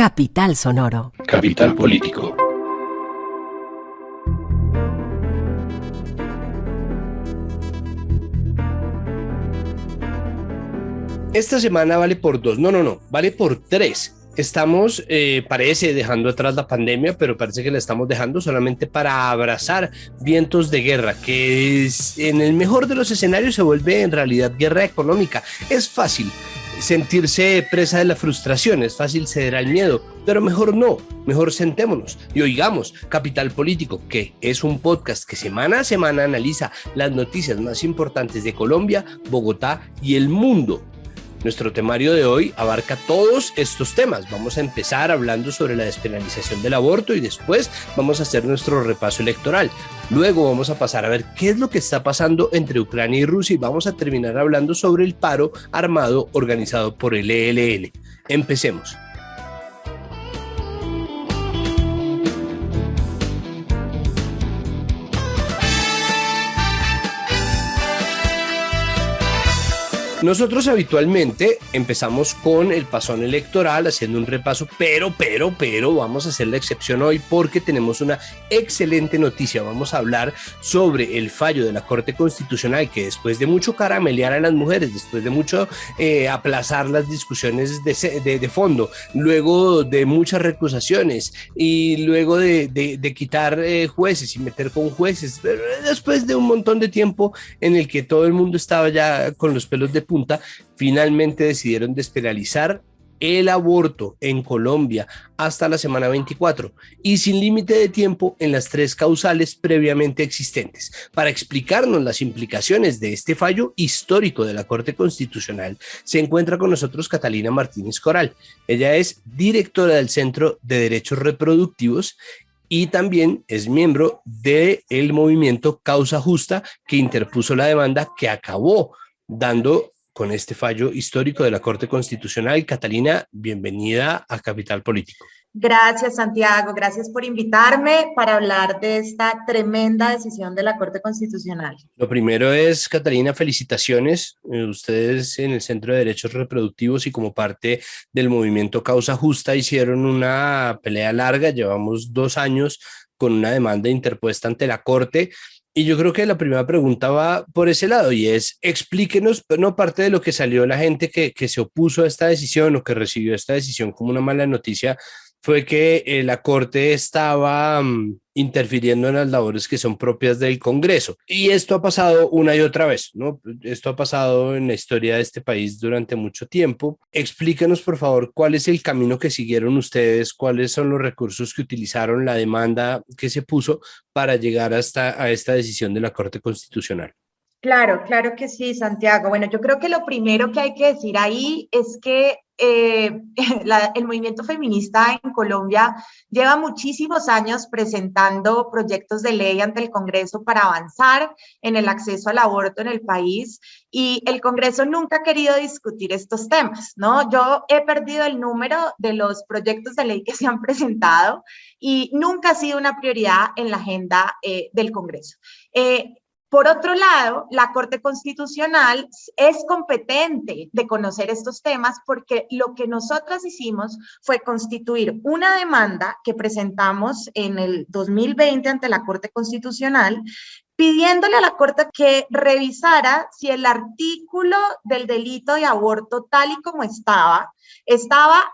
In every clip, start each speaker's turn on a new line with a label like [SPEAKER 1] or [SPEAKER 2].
[SPEAKER 1] Capital Sonoro.
[SPEAKER 2] Capital Político.
[SPEAKER 3] Esta semana vale por 2, no, vale por 3. Estamos, parece, dejando atrás la pandemia, pero parece que la estamos dejando solamente para abrazar vientos de guerra, que es, en el mejor de los escenarios se vuelve en realidad guerra económica. Es fácil sentirse presa de la frustración, es fácil ceder al miedo, pero mejor no, mejor sentémonos y oigamos Capital Político, que es un podcast que semana a semana analiza las noticias más importantes de Colombia, Bogotá y el mundo. Nuestro temario de hoy abarca todos estos temas. Vamos a empezar hablando sobre la despenalización del aborto y después vamos a hacer nuestro repaso electoral. Luego vamos a pasar a ver qué es lo que está pasando entre Ucrania y Rusia y vamos a terminar hablando sobre el paro armado organizado por el ELN. Empecemos. Nosotros habitualmente empezamos con el pasón electoral haciendo un repaso, pero vamos a hacer la excepción hoy porque tenemos una excelente noticia. Vamos a hablar sobre el fallo de la Corte Constitucional que después de mucho caramelear a las mujeres, después de mucho aplazar las discusiones de fondo, luego de muchas recusaciones y luego de quitar jueces y meter con jueces, pero después de un montón de tiempo en el que todo el mundo estaba ya con los pelos de punta, finalmente decidieron despenalizar el aborto en Colombia hasta la semana 24 y sin límite de tiempo en las 3 causales previamente existentes. Para explicarnos las implicaciones de este fallo histórico de la Corte Constitucional, se encuentra con nosotros Catalina Martínez Coral. Ella es directora del Centro de Derechos Reproductivos y también es miembro del movimiento Causa Justa, que interpuso la demanda que acabó dando con este fallo histórico de la Corte Constitucional. Catalina, bienvenida a Capital Político.
[SPEAKER 4] Gracias, Santiago. Gracias por invitarme para hablar de esta tremenda decisión de la Corte Constitucional.
[SPEAKER 3] Lo primero es, Catalina, felicitaciones. Ustedes en el Centro de Derechos Reproductivos y como parte del movimiento Causa Justa hicieron una pelea larga. Llevamos 2 años con una demanda interpuesta ante la Corte. Y yo creo que la primera pregunta va por ese lado y es, explíquenos, no parte de lo que salió la gente que se opuso a esta decisión o que recibió esta decisión como una mala noticia, fue que la Corte estaba interfiriendo en las labores que son propias del Congreso. Y esto ha pasado una y otra vez, ¿no? Esto ha pasado en la historia de este país durante mucho tiempo. Explíquenos, por favor, cuál es el camino que siguieron ustedes, cuáles son los recursos que utilizaron, la demanda que se puso para llegar hasta a esta decisión de la Corte Constitucional.
[SPEAKER 4] Claro que sí, Santiago. Bueno, yo creo que lo primero que hay que decir ahí es que el movimiento feminista en Colombia lleva muchísimos años presentando proyectos de ley ante el Congreso para avanzar en el acceso al aborto en el país y el Congreso nunca ha querido discutir estos temas, ¿no? Yo he perdido el número de los proyectos de ley que se han presentado y nunca ha sido una prioridad en la agenda del Congreso. Por otro lado, la Corte Constitucional es competente de conocer estos temas porque lo que nosotras hicimos fue constituir una demanda que presentamos en el 2020 ante la Corte Constitucional pidiéndole a la Corte que revisara si el artículo del delito de aborto tal y como estaba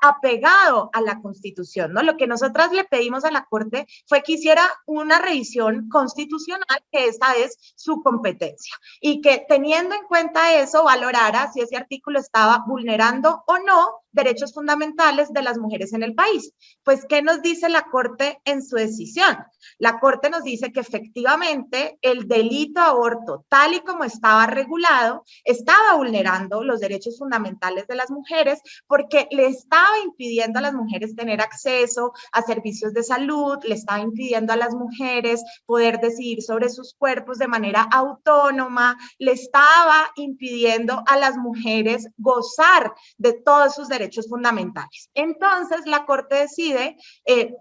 [SPEAKER 4] apegado a la Constitución, ¿no? Lo que nosotras le pedimos a la Corte fue que hiciera una revisión constitucional, que esa es su competencia, y que teniendo en cuenta eso, valorara si ese artículo estaba vulnerando o no derechos fundamentales de las mujeres en el país. Pues, ¿qué nos dice la Corte en su decisión? La Corte nos dice que efectivamente el delito de aborto, tal y como estaba regulado, estaba vulnerando los derechos fundamentales de las mujeres porque le estaba impidiendo a las mujeres tener acceso a servicios de salud, le estaba impidiendo a las mujeres poder decidir sobre sus cuerpos de manera autónoma, le estaba impidiendo a las mujeres gozar de todos sus derechos fundamentales. Entonces, la Corte decide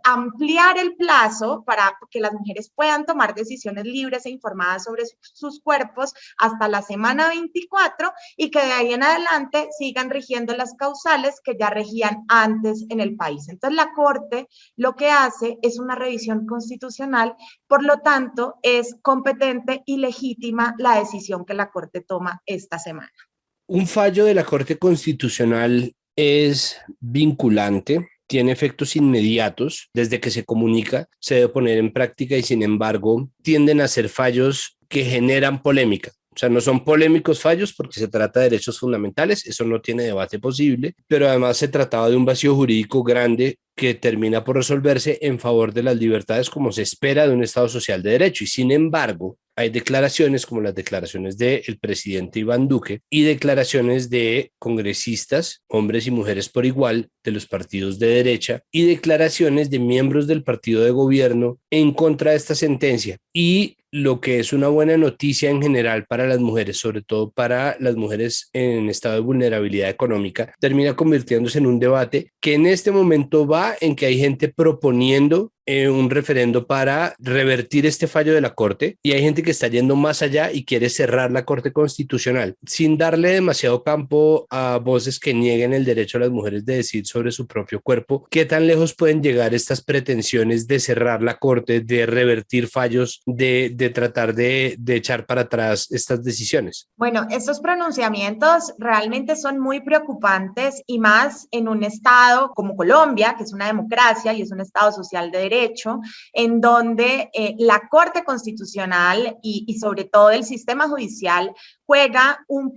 [SPEAKER 4] ampliar el plazo para que las mujeres puedan tomar decisiones libres e informadas sobre sus cuerpos hasta la semana 24 y que de ahí en adelante sigan rigiendo las causales leyes que ya regían antes en el país. Entonces, la Corte lo que hace es una revisión constitucional, por lo tanto, es competente y legítima la decisión que la Corte toma esta semana.
[SPEAKER 3] Un fallo de la Corte Constitucional es vinculante, tiene efectos inmediatos, desde que se comunica, se debe poner en práctica y sin embargo tienden a ser fallos que generan polémica. O sea, no son polémicos fallos porque se trata de derechos fundamentales, eso no tiene debate posible, pero además se trataba de un vacío jurídico grande que termina por resolverse en favor de las libertades como se espera de un Estado social de derecho. Y sin embargo, hay declaraciones como las declaraciones del presidente Iván Duque y declaraciones de congresistas, hombres y mujeres por igual, de los partidos de derecha y declaraciones de miembros del partido de gobierno en contra de esta sentencia. Y lo que es una buena noticia en general para las mujeres, sobre todo para las mujeres en estado de vulnerabilidad económica, termina convirtiéndose en un debate que en este momento va en que hay gente proponiendo un referendo para revertir este fallo de la Corte y hay gente que está yendo más allá y quiere cerrar la Corte Constitucional sin darle demasiado campo a voces que nieguen el derecho a las mujeres de decidir sobre su propio cuerpo. ¿Qué tan lejos pueden llegar estas pretensiones de cerrar la Corte, de revertir fallos, de tratar de echar para atrás estas decisiones?
[SPEAKER 4] Bueno, estos pronunciamientos realmente son muy preocupantes y más en un estado como Colombia, que es una democracia y es un estado social de derecho, en donde la Corte Constitucional y sobre todo el sistema judicial juega un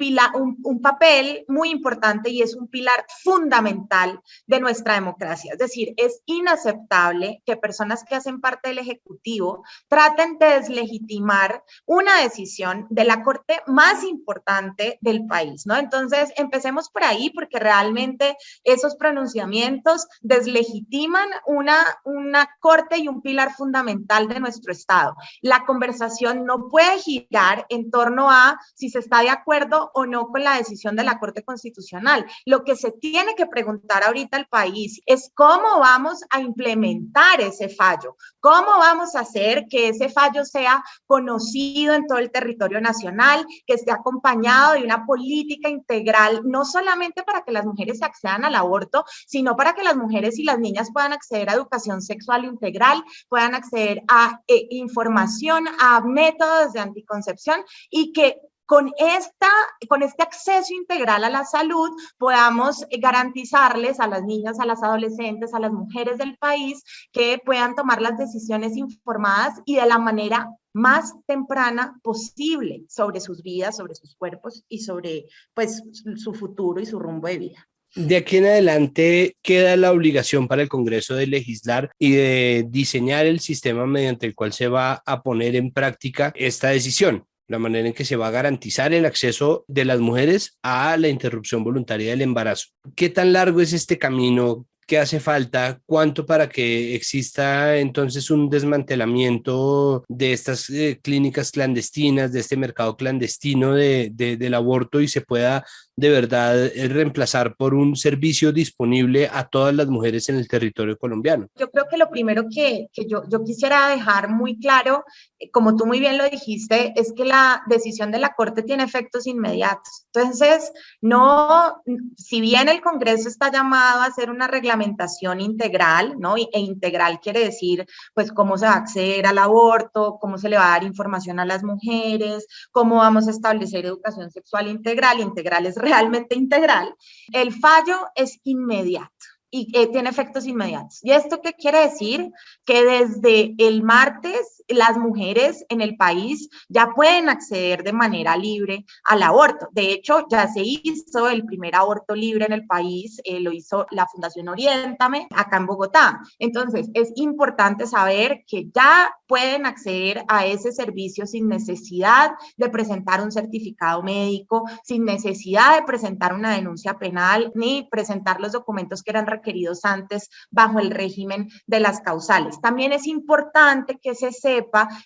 [SPEAKER 4] papel muy importante y es un pilar fundamental de nuestra democracia. Es decir, es inaceptable que personas que hacen parte del Ejecutivo traten de deslegitimar una decisión de la Corte más importante del país, ¿no? Entonces, empecemos por ahí porque realmente esos pronunciamientos deslegitiman una Corte y un pilar fundamental de nuestro Estado. La conversación no puede girar en torno a si se está de acuerdo o no con la decisión de la Corte Constitucional. Lo que se tiene que preguntar ahorita al país es cómo vamos a implementar ese fallo, cómo vamos a hacer que ese fallo sea conocido en todo el territorio nacional, que esté acompañado de una política integral, no solamente para que las mujeres accedan al aborto, sino para que las mujeres y las niñas puedan acceder a educación sexual integral, puedan acceder a información, a métodos de anticoncepción y que con este acceso integral a la salud podamos garantizarles a las niñas, a las adolescentes, a las mujeres del país que puedan tomar las decisiones informadas y de la manera más temprana posible sobre sus vidas, sobre sus cuerpos y sobre pues, su futuro y su rumbo de vida.
[SPEAKER 3] De aquí en adelante queda la obligación para el Congreso de legislar y de diseñar el sistema mediante el cual se va a poner en práctica esta decisión, la manera en que se va a garantizar el acceso de las mujeres a la interrupción voluntaria del embarazo. ¿Qué tan largo es este camino? ¿Qué hace falta? ¿Cuánto para que exista entonces un desmantelamiento de estas clínicas clandestinas, de este mercado clandestino del aborto y se pueda de verdad reemplazar por un servicio disponible a todas las mujeres en el territorio colombiano?
[SPEAKER 4] Yo creo que lo primero que yo quisiera dejar muy claro, como tú muy bien lo dijiste, es que la decisión de la Corte tiene efectos inmediatos. Entonces, no, si bien el Congreso está llamado a hacer una reglamentación integral, ¿no? E integral quiere decir, pues, cómo se va a acceder al aborto, cómo se le va a dar información a las mujeres, cómo vamos a establecer educación sexual integral. Integral es realmente integral. El fallo es inmediato y tiene efectos inmediatos. ¿Y esto qué quiere decir? Que desde el martes las mujeres en el país ya pueden acceder de manera libre al aborto. De hecho, ya se hizo el primer aborto libre en el país, lo hizo la Fundación Oriéntame, acá en Bogotá. Entonces, es importante saber que ya pueden acceder a ese servicio sin necesidad de presentar un certificado médico, sin necesidad de presentar una denuncia penal, ni presentar los documentos que eran requeridos antes bajo el régimen de las causales. También es importante que se sepa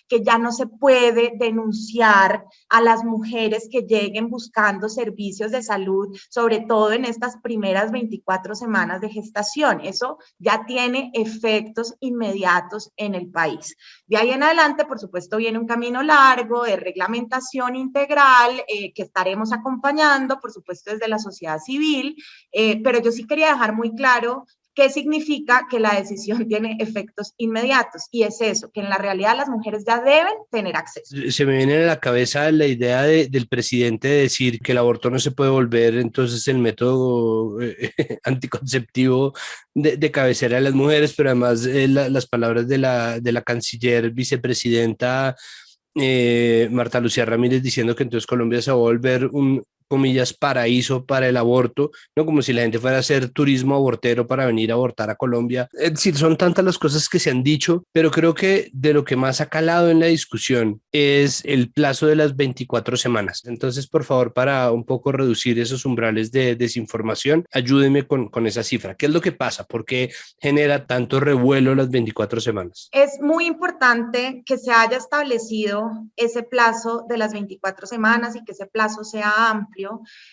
[SPEAKER 4] que ya no se puede denunciar a las mujeres que lleguen buscando servicios de salud, sobre todo en estas primeras 24 semanas de gestación. Eso ya tiene efectos inmediatos en el país. De ahí en adelante, por supuesto, viene un camino largo de reglamentación integral que estaremos acompañando, por supuesto, desde la sociedad civil, pero yo sí quería dejar muy claro ¿qué significa que la decisión tiene efectos inmediatos? Y es eso, que en la realidad las mujeres ya deben tener acceso.
[SPEAKER 3] Se me viene a la cabeza la idea del presidente de decir que el aborto no se puede volver entonces el método anticonceptivo de cabecera de las mujeres, pero además las palabras de la canciller vicepresidenta Marta Lucía Ramírez diciendo que entonces Colombia se va a volver un, comillas, paraíso para el aborto, ¿no? Como si la gente fuera a hacer turismo abortero para venir a abortar a Colombia. Es decir, son tantas las cosas que se han dicho, pero creo que de lo que más ha calado en la discusión es el plazo de las 24 semanas. Entonces, por favor, para un poco reducir esos umbrales de desinformación, ayúdeme con esa cifra. ¿Qué es lo que pasa? ¿Por qué genera tanto revuelo las 24 semanas?
[SPEAKER 4] Es muy importante que se haya establecido ese plazo de las 24 semanas y que ese plazo sea amplio.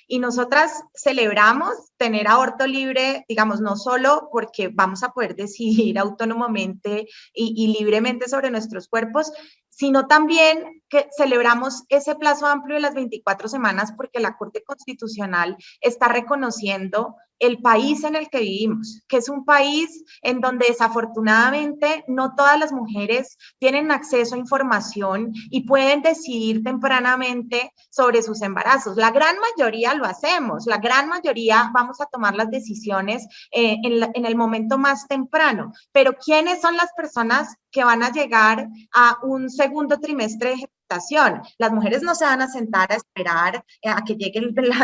[SPEAKER 4] Y nosotras celebramos tener aborto libre, digamos, no solo porque vamos a poder decidir autónomamente y libremente sobre nuestros cuerpos, sino también que celebramos ese plazo amplio de las 24 semanas porque la Corte Constitucional está reconociendo el país en el que vivimos, que es un país en donde desafortunadamente no todas las mujeres tienen acceso a información y pueden decidir tempranamente sobre sus embarazos. La gran mayoría lo hacemos, la gran mayoría vamos a tomar las decisiones en el momento más temprano, pero ¿quiénes son las personas que van a llegar a un segundo trimestre de gestación? Las mujeres no se van a sentar a esperar a que llegue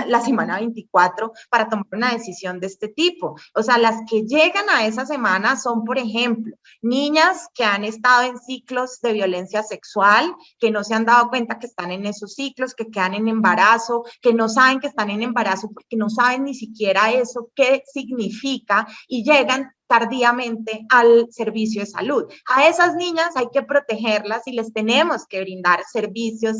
[SPEAKER 4] la semana 24 para tomar una decisión de este tipo. O sea, las que llegan a esa semana son, por ejemplo, niñas que han estado en ciclos de violencia sexual, que no se han dado cuenta que están en esos ciclos, que quedan en embarazo, que no saben que están en embarazo porque no saben ni siquiera eso qué significa y llegan tardíamente al servicio de salud. A esas niñas hay que protegerlas y les tenemos que brindar servicios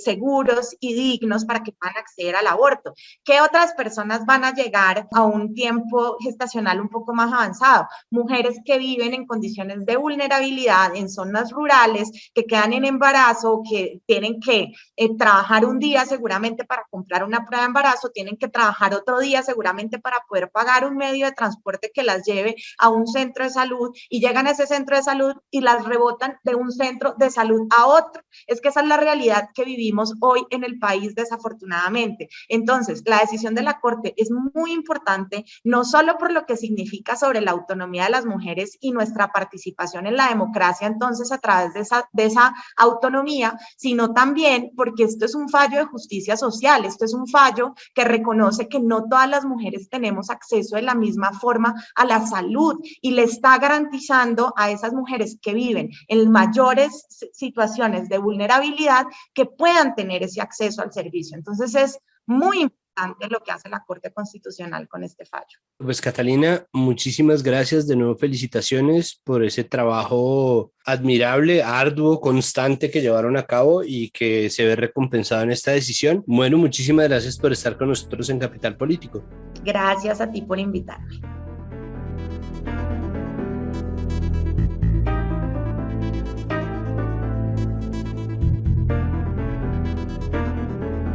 [SPEAKER 4] seguros y dignos para que puedan acceder al aborto. ¿Qué otras personas van a llegar a un tiempo gestacional un poco más avanzado? Mujeres que viven en condiciones de vulnerabilidad en zonas rurales, que quedan en embarazo, que tienen que trabajar un día seguramente para comprar una prueba de embarazo, tienen que trabajar otro día seguramente para poder pagar un medio de transporte que las lleve a un centro de salud y llegan a ese centro de salud y las rebotan de un centro de salud a otro. Es que esa es la realidad que vivimos hoy en el país, desafortunadamente. Entonces, la decisión de la Corte es muy importante, no solo por lo que significa sobre la autonomía de las mujeres y nuestra participación en la democracia, entonces, a través de esa autonomía, sino también porque esto es un fallo de justicia social, esto es un fallo que reconoce que no todas las mujeres tenemos acceso de la misma forma a la salud y le está garantizando a esas mujeres que viven en mayores situaciones de vulnerabilidad que puedan tener ese acceso al servicio. Entonces es muy importante lo que hace la Corte Constitucional con este fallo.
[SPEAKER 3] Pues Catalina, muchísimas gracias, de nuevo felicitaciones por ese trabajo admirable, arduo, constante que llevaron a cabo y que se ve recompensado en esta decisión. Bueno, muchísimas gracias por estar con nosotros en Capital Político.
[SPEAKER 4] Gracias a ti por invitarme.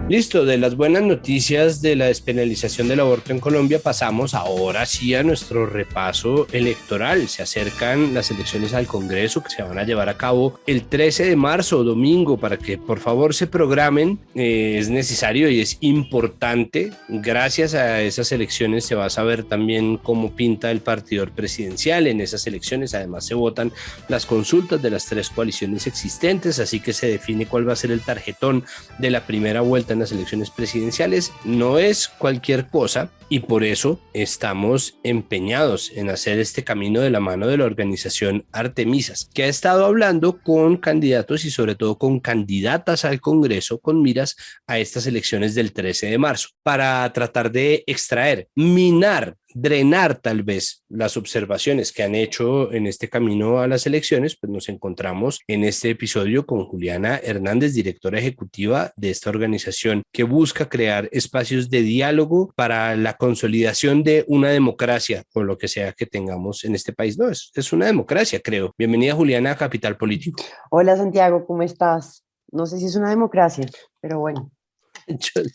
[SPEAKER 3] Listo, de las buenas noticias de la despenalización del aborto en Colombia pasamos ahora sí a nuestro repaso electoral. Se acercan las elecciones al Congreso que se van a llevar a cabo el 13 de marzo, domingo, para que por favor se programen. Es necesario y es importante. Gracias a esas elecciones se va a saber también cómo pinta el partido presidencial. En esas elecciones además se votan las consultas de las 3 coaliciones existentes, así que se define cuál va a ser el tarjetón de la primera vuelta en las elecciones presidenciales. No es cualquier cosa y por eso estamos empeñados en hacer este camino de la mano de la organización Artemisas, que ha estado hablando con candidatos y sobre todo con candidatas al Congreso con miras a estas elecciones del 13 de marzo para tratar de extraer, minar, drenar tal vez las observaciones que han hecho en este camino a las elecciones. Pues nos encontramos en este episodio con Juliana Hernández, directora ejecutiva de esta organización que busca crear espacios de diálogo para la consolidación de una democracia o lo que sea que tengamos en este país. No, es una democracia, creo. Bienvenida, Juliana, a Capital Político.
[SPEAKER 1] Hola Santiago, ¿cómo estás? No sé si es una democracia, pero bueno.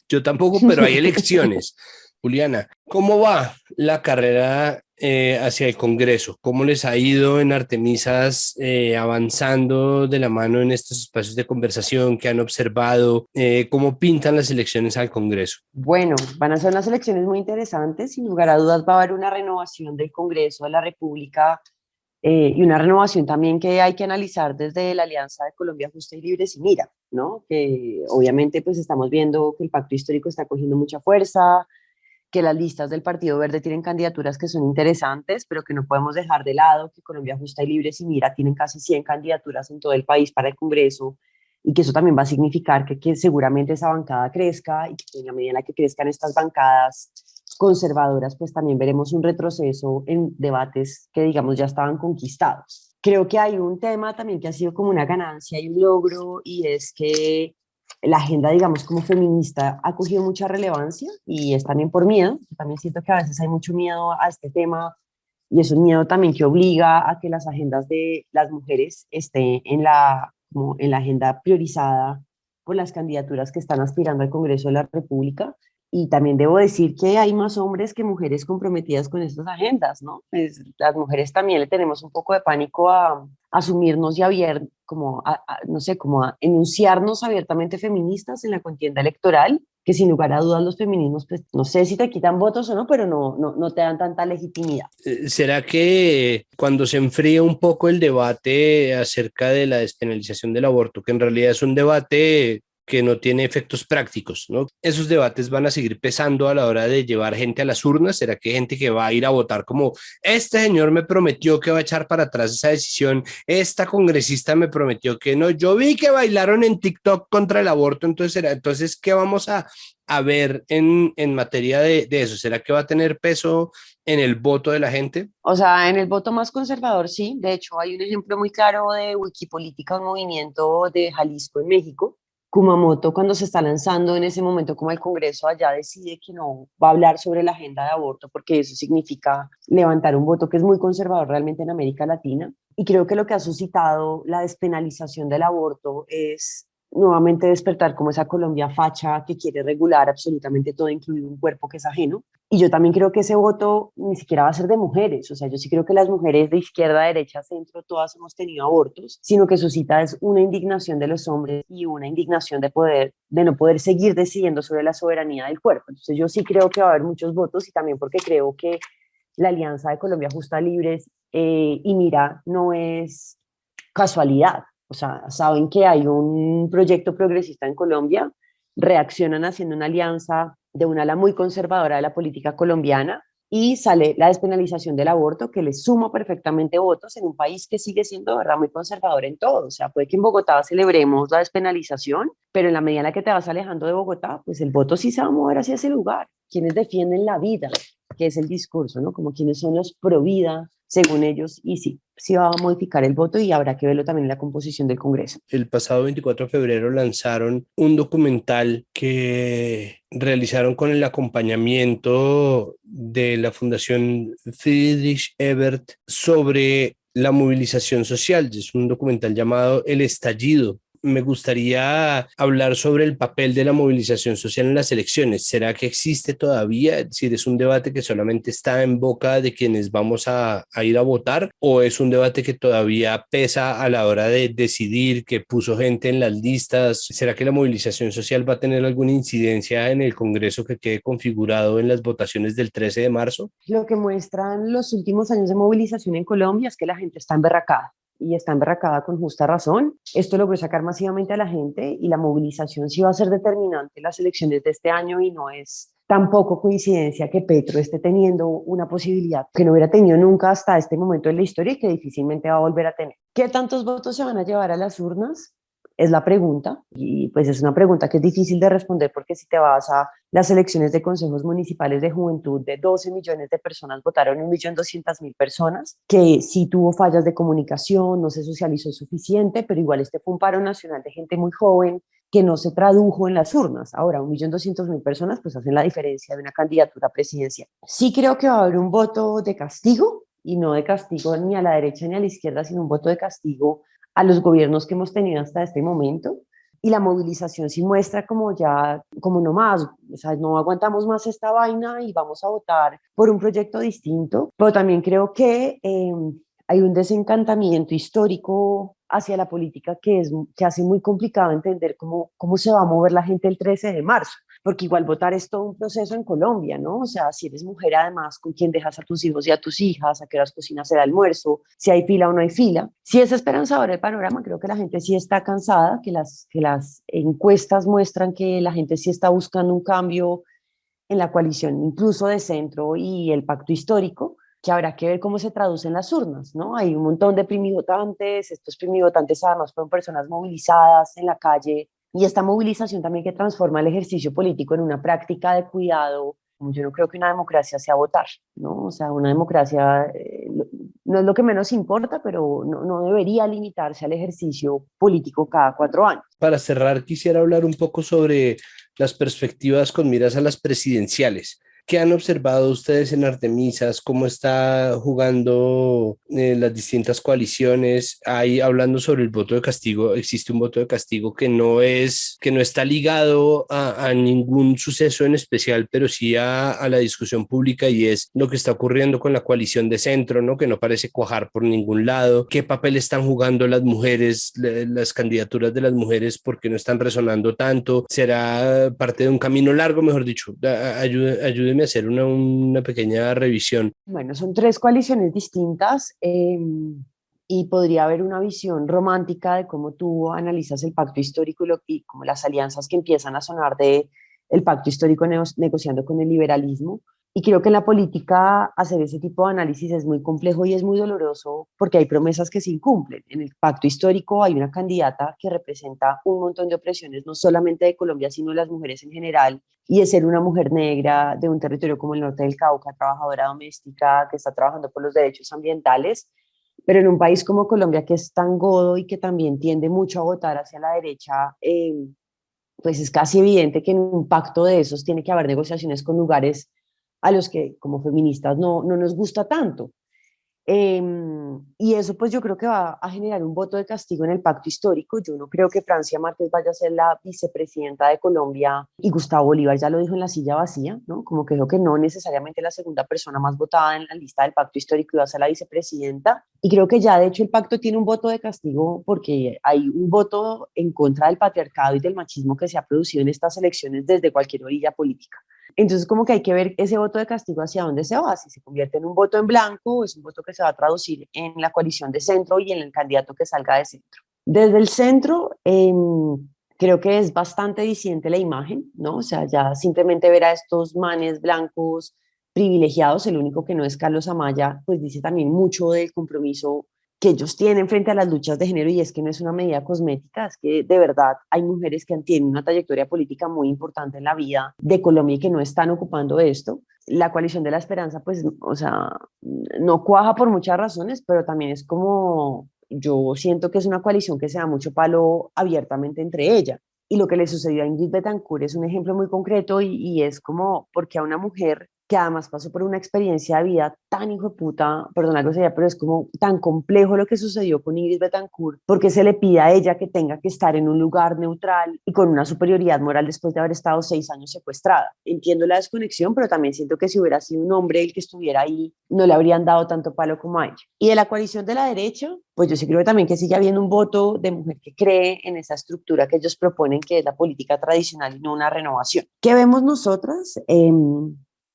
[SPEAKER 3] Yo tampoco, pero hay elecciones. Juliana, ¿cómo va la carrera hacia el Congreso? ¿Cómo les ha ido en Artemisas avanzando de la mano en estos espacios de conversación que han observado? ¿Cómo pintan las elecciones al Congreso?
[SPEAKER 1] Bueno, van a ser unas elecciones muy interesantes. Sin lugar a dudas va a haber una renovación del Congreso de la República y una renovación también que hay que analizar desde la Alianza de Colombia Justa y Libre Sin Mira, ¿no? Que obviamente pues estamos viendo que el pacto histórico está cogiendo mucha fuerza, que las listas del Partido Verde tienen candidaturas que son interesantes, pero que no podemos dejar de lado que Colombia Justa y Libre Sin Mira tienen casi 100 candidaturas en todo el país para el Congreso y que eso también va a significar que seguramente esa bancada crezca y que en la medida en la que crezcan estas bancadas conservadoras, pues también veremos un retroceso en debates que, digamos, ya estaban conquistados. Creo que hay un tema también que ha sido como una ganancia y un logro, y es que la agenda, digamos, como feminista ha cogido mucha relevancia y es también por miedo. Yo también siento que a veces hay mucho miedo a este tema y es un miedo también que obliga a que las agendas de las mujeres estén como en la agenda priorizada por las candidaturas que están aspirando al Congreso de la República. Y también debo decir que hay más hombres que mujeres comprometidas con estas agendas, ¿no? Pues las mujeres también le tenemos un poco de pánico a asumirnos y como no sé, como a enunciarnos abiertamente feministas en la contienda electoral, que sin lugar a dudas los feminismos, pues no sé si te quitan votos o no, pero no te dan tanta legitimidad.
[SPEAKER 3] ¿Será que cuando se enfría un poco el debate acerca de la despenalización del aborto, que en realidad es un debate que no tiene efectos prácticos, ¿no? Esos debates van a seguir pesando a la hora de llevar gente a las urnas? ¿Será que hay gente que va a ir a votar como este señor me prometió que va a echar para atrás esa decisión, esta congresista me prometió que no, yo vi que bailaron en TikTok contra el aborto, entonces ¿qué vamos a ver en materia de eso? ¿Será que va a tener peso en el voto de la gente?
[SPEAKER 1] O sea, en el voto más conservador sí. De hecho, hay un ejemplo muy claro de Wikipolítica, un movimiento de Jalisco en México. Kumamoto, cuando se está lanzando en ese momento como el Congreso allá, decide que no va a hablar sobre la agenda de aborto porque eso significa levantar un voto que es muy conservador realmente en América Latina. Y creo que lo que ha suscitado la despenalización del aborto es nuevamente despertar como esa Colombia facha que quiere regular absolutamente todo, incluido un cuerpo que es ajeno. Y yo también creo que ese voto ni siquiera va a ser de mujeres. O sea, yo sí creo que las mujeres de izquierda, derecha, centro, todas hemos tenido abortos, sino que suscita es una indignación de los hombres y una indignación de no poder seguir decidiendo sobre la soberanía del cuerpo. Entonces yo sí creo que va a haber muchos votos y también porque creo que la Alianza de Colombia Justa Libres y Mira no es casualidad. O sea, saben que hay un proyecto progresista en Colombia, reaccionan haciendo una alianza de una ala muy conservadora de la política colombiana y sale la despenalización del aborto que le suma perfectamente votos en un país que sigue siendo, de verdad, muy conservador en todo. O sea, puede que en Bogotá celebremos la despenalización, pero en la medida en la que te vas alejando de Bogotá, pues el voto sí se va a mover hacia ese lugar. Quienes defienden la vida, que es el discurso, ¿no? Como quienes son los pro vida, según ellos, y sí va a modificar el voto y habrá que verlo también en la composición del Congreso.
[SPEAKER 3] El pasado 24 de febrero lanzaron un documental que realizaron con el acompañamiento de la Fundación Friedrich Ebert sobre la movilización social. Es un documental llamado El Estallido. Me gustaría hablar sobre el papel de la movilización social en las elecciones. ¿Será que existe todavía? Es decir, ¿es un debate que solamente está en boca de quienes vamos a ir a votar? ¿O es un debate que todavía pesa a la hora de decidir, que puso gente en las listas? ¿Será que la movilización social va a tener alguna incidencia en el Congreso que quede configurado en las votaciones del 13 de marzo?
[SPEAKER 1] Lo que muestran los últimos años de movilización en Colombia es que la gente está emberracada. Y está emberracada con justa razón. Esto logró sacar masivamente a la gente y la movilización sí va a ser determinante en las elecciones de este año y no es tampoco coincidencia que Petro esté teniendo una posibilidad que no hubiera tenido nunca hasta este momento en la historia y que difícilmente va a volver a tener. ¿Qué tantos votos se van a llevar a las urnas? Es la pregunta, y pues es una pregunta que es difícil de responder porque si te vas a las elecciones de consejos municipales de juventud, de 12 millones de personas votaron 1.200.000 personas, que sí tuvo fallas de comunicación, no se socializó suficiente, pero igual este fue un paro nacional de gente muy joven que no se tradujo en las urnas. Ahora, 1.200.000 personas pues hacen la diferencia de una candidatura presidencial. Sí creo que va a haber un voto de castigo, y no de castigo ni a la derecha ni a la izquierda, sino un voto de castigo a los gobiernos que hemos tenido hasta este momento. Y la movilización sí muestra como ya, como no más, o sea, no aguantamos más esta vaina y vamos a votar por un proyecto distinto, pero también creo que hay un desencantamiento histórico hacia la política que hace muy complicado entender cómo se va a mover la gente el 13 de marzo, porque igual votar es todo un proceso en Colombia, ¿no? O sea, si eres mujer además, ¿con quién dejas a tus hijos y a tus hijas? ¿A qué horas cocinas el almuerzo? Si hay fila o no hay fila. Si es esperanzador el panorama, creo que la gente sí está cansada, que las encuestas muestran que la gente sí está buscando un cambio en la coalición, incluso de centro y el pacto histórico, que habrá que ver cómo se traduce en las urnas, ¿no? Hay un montón de primivotantes, estos primivotantes además fueron personas movilizadas en la calle, y esta movilización también que transforma el ejercicio político en una práctica de cuidado. Como yo no creo que una democracia sea votar, ¿no? O sea, una democracia no es lo que menos importa, pero no debería limitarse al ejercicio político cada 4 años.
[SPEAKER 3] Para cerrar, quisiera hablar un poco sobre las perspectivas con miras a las presidenciales. ¿Qué han observado ustedes en Artemisas? ¿Cómo está jugando las distintas coaliciones? Ahí hablando sobre el voto de castigo, existe un voto de castigo que no está ligado a ningún suceso en especial, pero sí a la discusión pública, y es lo que está ocurriendo con la coalición de centro, ¿no? Que no parece cuajar por ningún lado. ¿Qué papel están jugando las mujeres, las candidaturas de las mujeres? ¿Por qué no están resonando tanto? ¿Será parte de un camino largo, mejor dicho? Ayúdeme a hacer una pequeña revisión.
[SPEAKER 1] Bueno, son 3 coaliciones distintas, y podría haber una visión romántica de cómo tú analizas el pacto histórico y como las alianzas que empiezan a sonar de el pacto histórico negociando con el liberalismo. Y creo que en la política hacer ese tipo de análisis es muy complejo y es muy doloroso porque hay promesas que se incumplen. En el pacto histórico hay una candidata que representa un montón de opresiones, no solamente de Colombia, sino de las mujeres en general, y es ser una mujer negra de un territorio como el norte del Cauca, trabajadora doméstica, que está trabajando por los derechos ambientales, pero en un país como Colombia, que es tan godo y que también tiende mucho a votar hacia la derecha, pues es casi evidente que en un pacto de esos tiene que haber negociaciones con lugares a los que como feministas no nos gusta tanto. Y eso pues yo creo que va a generar un voto de castigo en el pacto histórico. Yo no creo que Francia Márquez vaya a ser la vicepresidenta de Colombia, y Gustavo Bolívar ya lo dijo en la silla vacía, ¿no? Como que creo que no necesariamente la segunda persona más votada en la lista del pacto histórico iba a ser la vicepresidenta. Y creo que ya de hecho el pacto tiene un voto de castigo porque hay un voto en contra del patriarcado y del machismo que se ha producido en estas elecciones desde cualquier orilla política. Entonces, como que hay que ver ese voto de castigo hacia dónde se va, si se convierte en un voto en blanco, es un voto que se va a traducir en la coalición de centro y en el candidato que salga de centro. Desde el centro, creo que es bastante disidente la imagen, ¿no? O sea, ya simplemente ver a estos manes blancos privilegiados, el único que no es Carlos Amaya, pues dice también mucho del compromiso que ellos tienen frente a las luchas de género, y es que no es una medida cosmética, es que de verdad hay mujeres que tienen una trayectoria política muy importante en la vida de Colombia y que no están ocupando esto. La coalición de la esperanza, pues, o sea, no cuaja por muchas razones, pero también es como, yo siento que es una coalición que se da mucho palo abiertamente entre ella. Y lo que le sucedió a Ingrid Betancourt es un ejemplo muy concreto, y es como, porque a una mujer que además pasó por una experiencia de vida tan hijo de puta, perdona que sea, pero es como tan complejo lo que sucedió con Ingrid Betancourt, porque se le pide a ella que tenga que estar en un lugar neutral y con una superioridad moral después de haber estado 6 años secuestrada. Entiendo la desconexión, pero también siento que si hubiera sido un hombre el que estuviera ahí, no le habrían dado tanto palo como a ella. Y de la coalición de la derecha, pues yo sí creo también que sigue habiendo un voto de mujer que cree en esa estructura que ellos proponen, que es la política tradicional y no una renovación. ¿Qué vemos nosotras?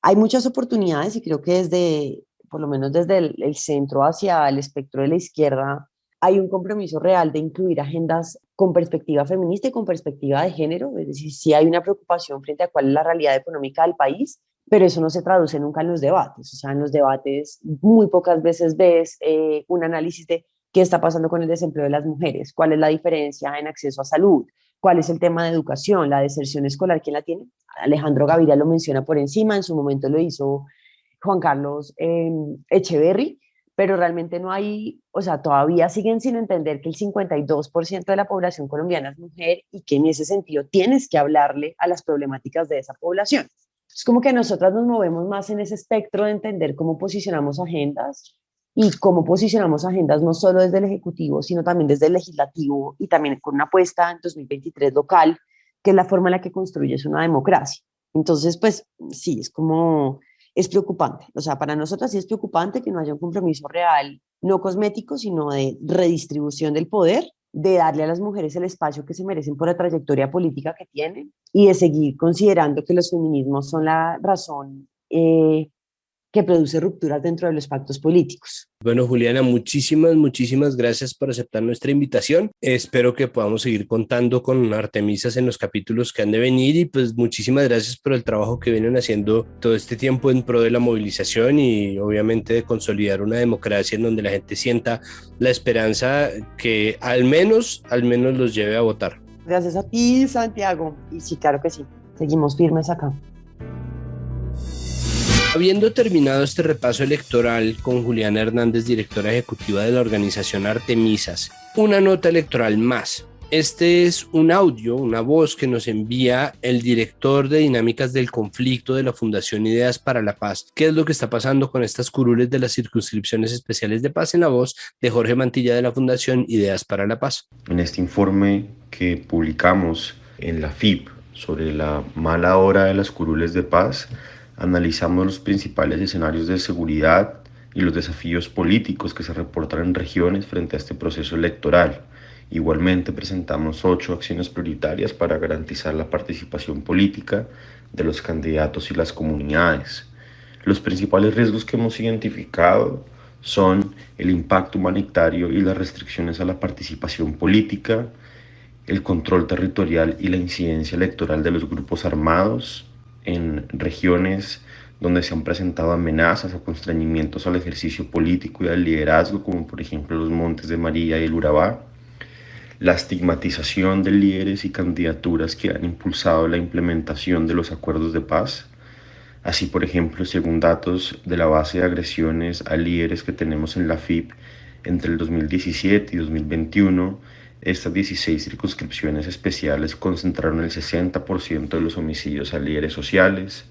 [SPEAKER 1] Hay muchas oportunidades, y creo que por lo menos desde el centro hacia el espectro de la izquierda, hay un compromiso real de incluir agendas con perspectiva feminista y con perspectiva de género. Es decir, sí hay una preocupación frente a cuál es la realidad económica del país, pero eso no se traduce nunca en los debates. O sea, en los debates muy pocas veces ves un análisis de qué está pasando con el desempleo de las mujeres, cuál es la diferencia en acceso a salud, cuál es el tema de educación, la deserción escolar, ¿quién la tiene? Alejandro Gaviria lo menciona por encima, en su momento lo hizo Juan Carlos Echeverry, pero realmente no hay, o sea, todavía siguen sin entender que el 52% de la población colombiana es mujer y que en ese sentido tienes que hablarle a las problemáticas de esa población. Es como que nosotras nos movemos más en ese espectro de entender cómo posicionamos agendas y cómo posicionamos agendas no solo desde el Ejecutivo, sino también desde el Legislativo y también con una apuesta en 2023 local, que es la forma en la que construyes una democracia. Entonces, pues sí, es como, es preocupante. O sea, para nosotras sí es preocupante que no haya un compromiso real, no cosmético, sino de redistribución del poder, de darle a las mujeres el espacio que se merecen por la trayectoria política que tienen y de seguir considerando que los feminismos son la razón que produce rupturas dentro de los pactos políticos.
[SPEAKER 3] Bueno, Juliana, muchísimas gracias por aceptar nuestra invitación. Espero que podamos seguir contando con Artemisas en los capítulos que han de venir y pues muchísimas gracias por el trabajo que vienen haciendo todo este tiempo en pro de la movilización y obviamente de consolidar una democracia en donde la gente sienta la esperanza que al menos los lleve a votar.
[SPEAKER 1] Gracias a ti, Santiago. Y sí, claro que sí. Seguimos firmes acá.
[SPEAKER 3] Habiendo terminado este repaso electoral con Juliana Hernández, directora ejecutiva de la organización Artemisas, una nota electoral más. Este es un audio, una voz que nos envía el director de Dinámicas del Conflicto de la Fundación Ideas para la Paz. ¿Qué es lo que está pasando con estas curules de las circunscripciones especiales de paz? En la voz de Jorge Mantilla de la Fundación Ideas para la Paz.
[SPEAKER 2] En este informe que publicamos en la FIP sobre la mala hora de las curules de paz, analizamos los principales escenarios de seguridad y los desafíos políticos que se reportan en regiones frente a este proceso electoral. Igualmente presentamos 8 acciones prioritarias para garantizar la participación política de los candidatos y las comunidades. Los principales riesgos que hemos identificado son el impacto humanitario y las restricciones a la participación política, el control territorial y la incidencia electoral de los grupos armados en regiones donde se han presentado amenazas o constreñimientos al ejercicio político y al liderazgo, como por ejemplo los Montes de María y el Urabá, la estigmatización de líderes y candidaturas que han impulsado la implementación de los acuerdos de paz. Así, por ejemplo, según datos de la base de agresiones a líderes que tenemos en la FIP, entre el 2017 y 2021, estas 16 circunscripciones especiales concentraron el 60% de los homicidios a líderes sociales.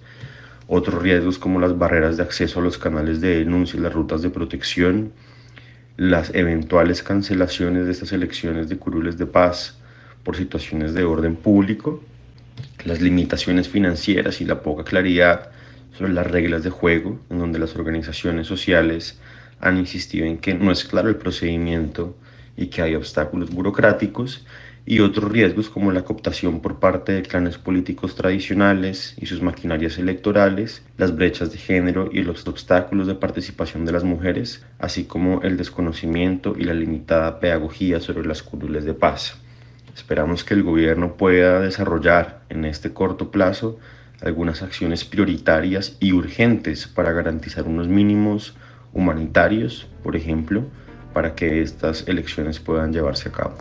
[SPEAKER 2] Otros riesgos como las barreras de acceso a los canales de denuncia y las rutas de protección, las eventuales cancelaciones de estas elecciones de curules de paz por situaciones de orden público, las limitaciones financieras y la poca claridad sobre las reglas de juego, en donde las organizaciones sociales han insistido en que no es claro el procedimiento y que hay obstáculos burocráticos, y otros riesgos como la cooptación por parte de clanes políticos tradicionales y sus maquinarias electorales, las brechas de género y los obstáculos de participación de las mujeres, así como el desconocimiento y la limitada pedagogía sobre las curules de paz. Esperamos que el gobierno pueda desarrollar en este corto plazo algunas acciones prioritarias y urgentes para garantizar unos mínimos humanitarios, por ejemplo, para que estas elecciones puedan llevarse a cabo.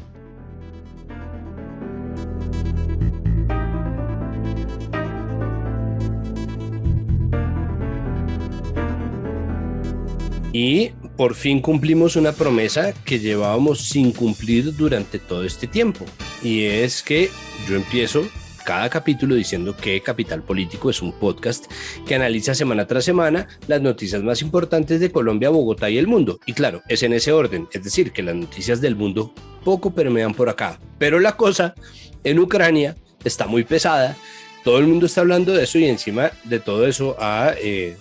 [SPEAKER 3] Y por fin cumplimos una promesa que llevábamos sin cumplir durante todo este tiempo. Y es que yo empiezo cada capítulo diciendo que Capital Político es un podcast que analiza semana tras semana las noticias más importantes de Colombia, Bogotá y el mundo. Y claro, es en ese orden, es decir, que las noticias del mundo poco permean por acá. Pero la cosa en Ucrania está muy pesada. Todo el mundo está hablando de eso y encima de todo eso ha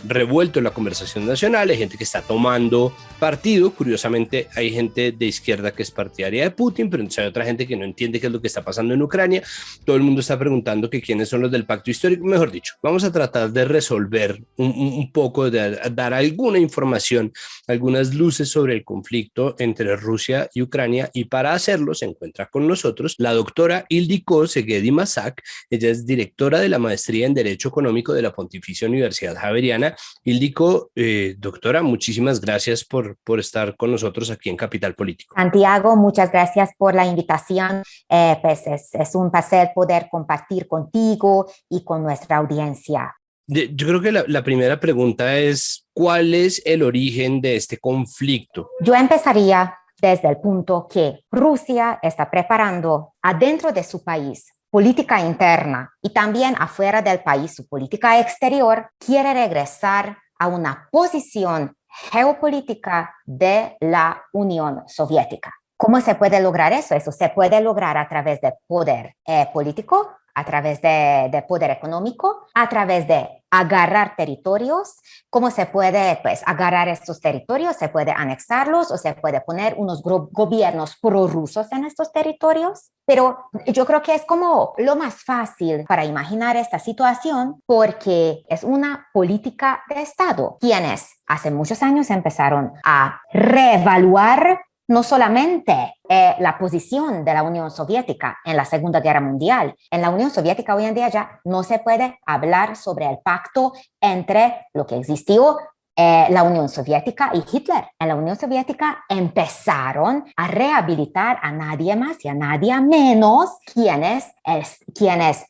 [SPEAKER 3] revuelto la conversación nacional. Hay gente que está tomando partido. Curiosamente, hay gente de izquierda que es partidaria de Putin, pero entonces hay otra gente que no entiende qué es lo que está pasando en Ucrania. Todo el mundo está preguntando que quiénes son los del pacto histórico. Mejor dicho, vamos a tratar de resolver un poco, de dar alguna información, algunas luces sobre el conflicto entre Rusia y Ucrania. Y para hacerlo se encuentra con nosotros la doctora Ildiko Segedi Masak. Ella es directora de la maestría en Derecho Económico de la Pontificia Universidad Javeriana. Ildiko, doctora, muchísimas gracias por estar con nosotros aquí en Capital Político.
[SPEAKER 5] Santiago, muchas gracias por la invitación. Pues es un placer poder compartir contigo y con nuestra audiencia.
[SPEAKER 3] Yo creo que la primera pregunta es, ¿cuál es el origen de este conflicto?
[SPEAKER 5] Yo empezaría desde el punto que Rusia está preparando adentro de su país política interna y también afuera del país su política exterior, quiere regresar a una posición geopolítica de la Unión Soviética. ¿Cómo se puede lograr eso? Eso se puede lograr a través de poder político, a través de poder económico, a través de agarrar territorios. ¿Cómo se puede agarrar estos territorios? Se puede anexarlos o se puede poner unos gobiernos prorrusos en estos territorios. Pero yo creo que es como lo más fácil para imaginar esta situación porque es una política de Estado, quienes hace muchos años empezaron a reevaluar no solamente la posición de la Unión Soviética en la Segunda Guerra Mundial. En la Unión Soviética hoy en día ya no se puede hablar sobre el pacto entre lo que existió la Unión Soviética y Hitler. En la Unión Soviética empezaron a rehabilitar a nadie más y a nadie menos quién es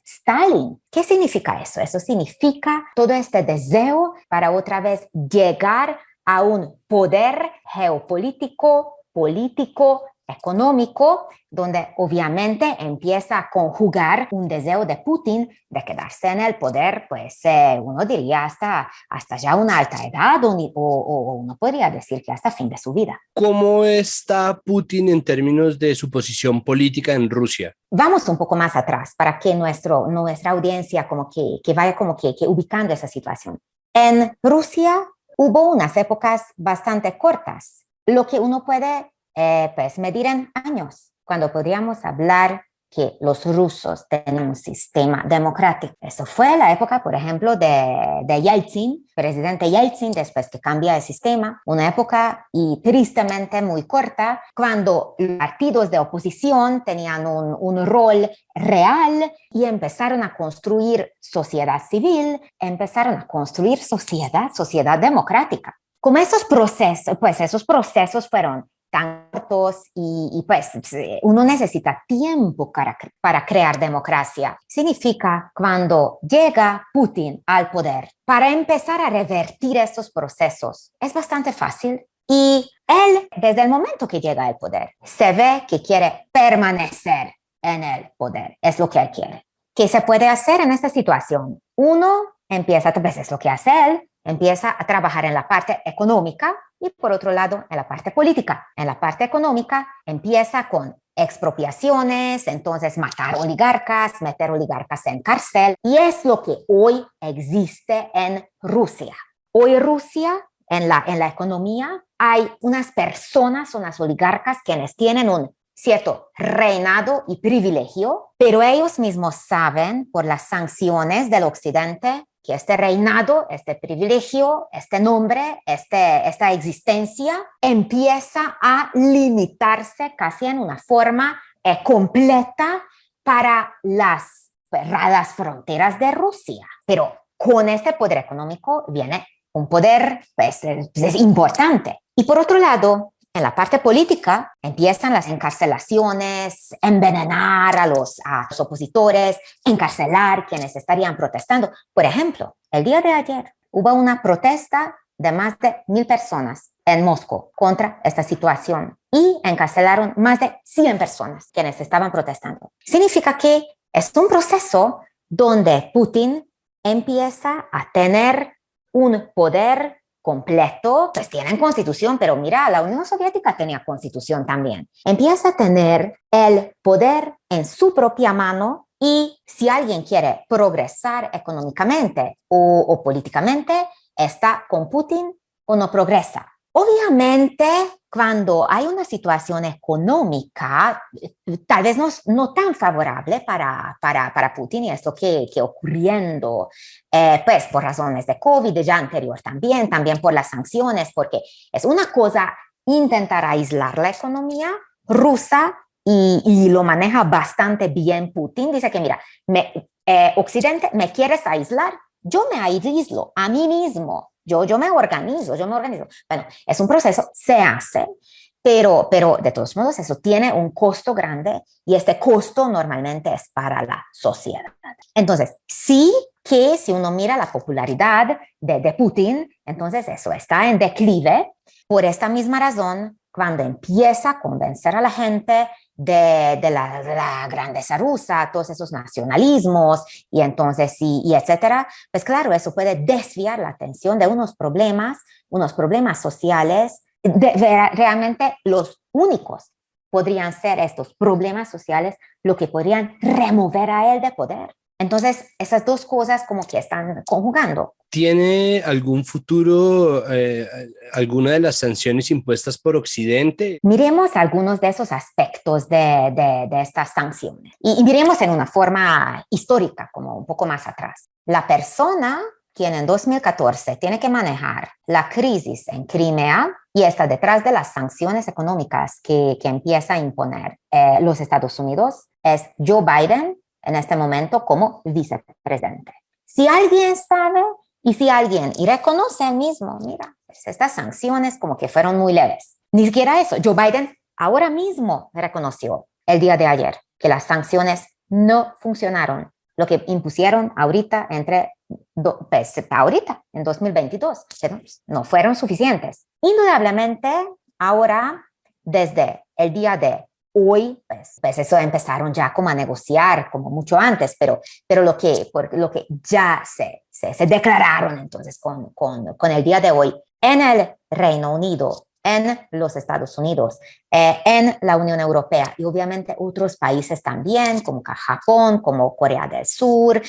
[SPEAKER 5] Stalin. ¿Qué significa eso? Eso significa todo este deseo para otra vez llegar a un poder geopolítico, político, económico, donde obviamente empieza a conjugar un deseo de Putin de quedarse en el poder, uno diría hasta ya una alta edad o uno podría decir que hasta fin de su vida.
[SPEAKER 3] ¿Cómo está Putin en términos de su posición política en Rusia?
[SPEAKER 5] Vamos un poco más atrás para que nuestra audiencia como que vaya como que ubicando esa situación. En Rusia hubo unas épocas bastante cortas, lo que uno puede medir en años, cuando podríamos hablar que los rusos tienen un sistema democrático. Eso fue la época, por ejemplo, de Yeltsin, presidente Yeltsin, después que cambia el sistema, una época y tristemente muy corta, cuando los partidos de oposición tenían un rol real y empezaron a construir sociedad civil, empezaron a construir sociedad democrática. Como esos procesos fueron tan cortos y uno necesita tiempo para crear democracia. Significa cuando llega Putin al poder, para empezar a revertir estos procesos, es bastante fácil. Y él, desde el momento que llega al poder, se ve que quiere permanecer en el poder. Es lo que él quiere. ¿Qué se puede hacer en esta situación? Uno empieza, es lo que hace él, empieza a trabajar en la parte económica y por otro lado en la parte política. En la parte económica empieza con expropiaciones, entonces matar oligarcas, meter oligarcas en cárcel y es lo que hoy existe en Rusia. Hoy Rusia, en la economía, hay unas personas, unas oligarcas quienes tienen un cierto reinado y privilegio, pero ellos mismos saben por las sanciones del occidente que este reinado, este privilegio, este nombre, esta existencia empieza a limitarse casi en una forma completa para las fronteras de Rusia. Pero con este poder económico viene un poder es importante. Y por otro lado, en la parte política empiezan las encarcelaciones, envenenar a los opositores, encarcelar quienes estarían protestando. Por ejemplo, el día de ayer hubo una protesta de más de 1,000 personas en Moscú contra esta situación y encarcelaron más de 100 personas quienes estaban protestando. Significa que es un proceso donde Putin empieza a tener un poder completo, tienen constitución, pero mira, la Unión Soviética tenía constitución también. Empieza a tener el poder en su propia mano y si alguien quiere progresar económicamente o políticamente, está con Putin o no progresa. Obviamente, cuando hay una situación económica, tal vez no tan favorable para Putin, y esto que ocurriendo, por razones de COVID, ya anterior también por las sanciones, porque es una cosa intentar aislar la economía rusa y lo maneja bastante bien Putin. Dice que, mira, Occidente, ¿me quieres aislar? Yo me aíslo a mí mismo. Yo me organizo. Bueno, es un proceso, se hace pero de todos modos eso tiene un costo grande y este costo normalmente es para la sociedad. Entonces, sí que si uno mira la popularidad de Putin, entonces eso está en declive. Por esta misma razón, cuando empieza a convencer a la gente de la grandeza rusa, todos esos nacionalismos y entonces y etcétera, pues claro, eso puede desviar la atención de unos problemas sociales, realmente los únicos podrían ser estos problemas sociales lo que podrían remover a él de poder. Entonces, esas dos cosas como que están conjugando.
[SPEAKER 3] ¿Tiene algún futuro alguna de las sanciones impuestas por Occidente?
[SPEAKER 5] Miremos algunos de esos aspectos de estas sanciones y miremos en una forma histórica, como un poco más atrás. La persona quien en 2014 tiene que manejar la crisis en Crimea y está detrás de las sanciones económicas que empieza a imponer los Estados Unidos es Joe Biden en este momento como vicepresidente. Si alguien sabe y si alguien y reconoce mismo, mira, pues estas sanciones como que fueron muy leves. Ni siquiera eso. Joe Biden ahora mismo reconoció el día de ayer que las sanciones no funcionaron. Lo que impusieron ahorita ahorita en 2022 no fueron suficientes. Indudablemente ahora desde el día de hoy, pues eso empezaron ya como a negociar como mucho antes, pero lo que ya se declararon entonces con el día de hoy en el Reino Unido, en los Estados Unidos, en la Unión Europea y obviamente otros países también, como Japón, como Corea del Sur,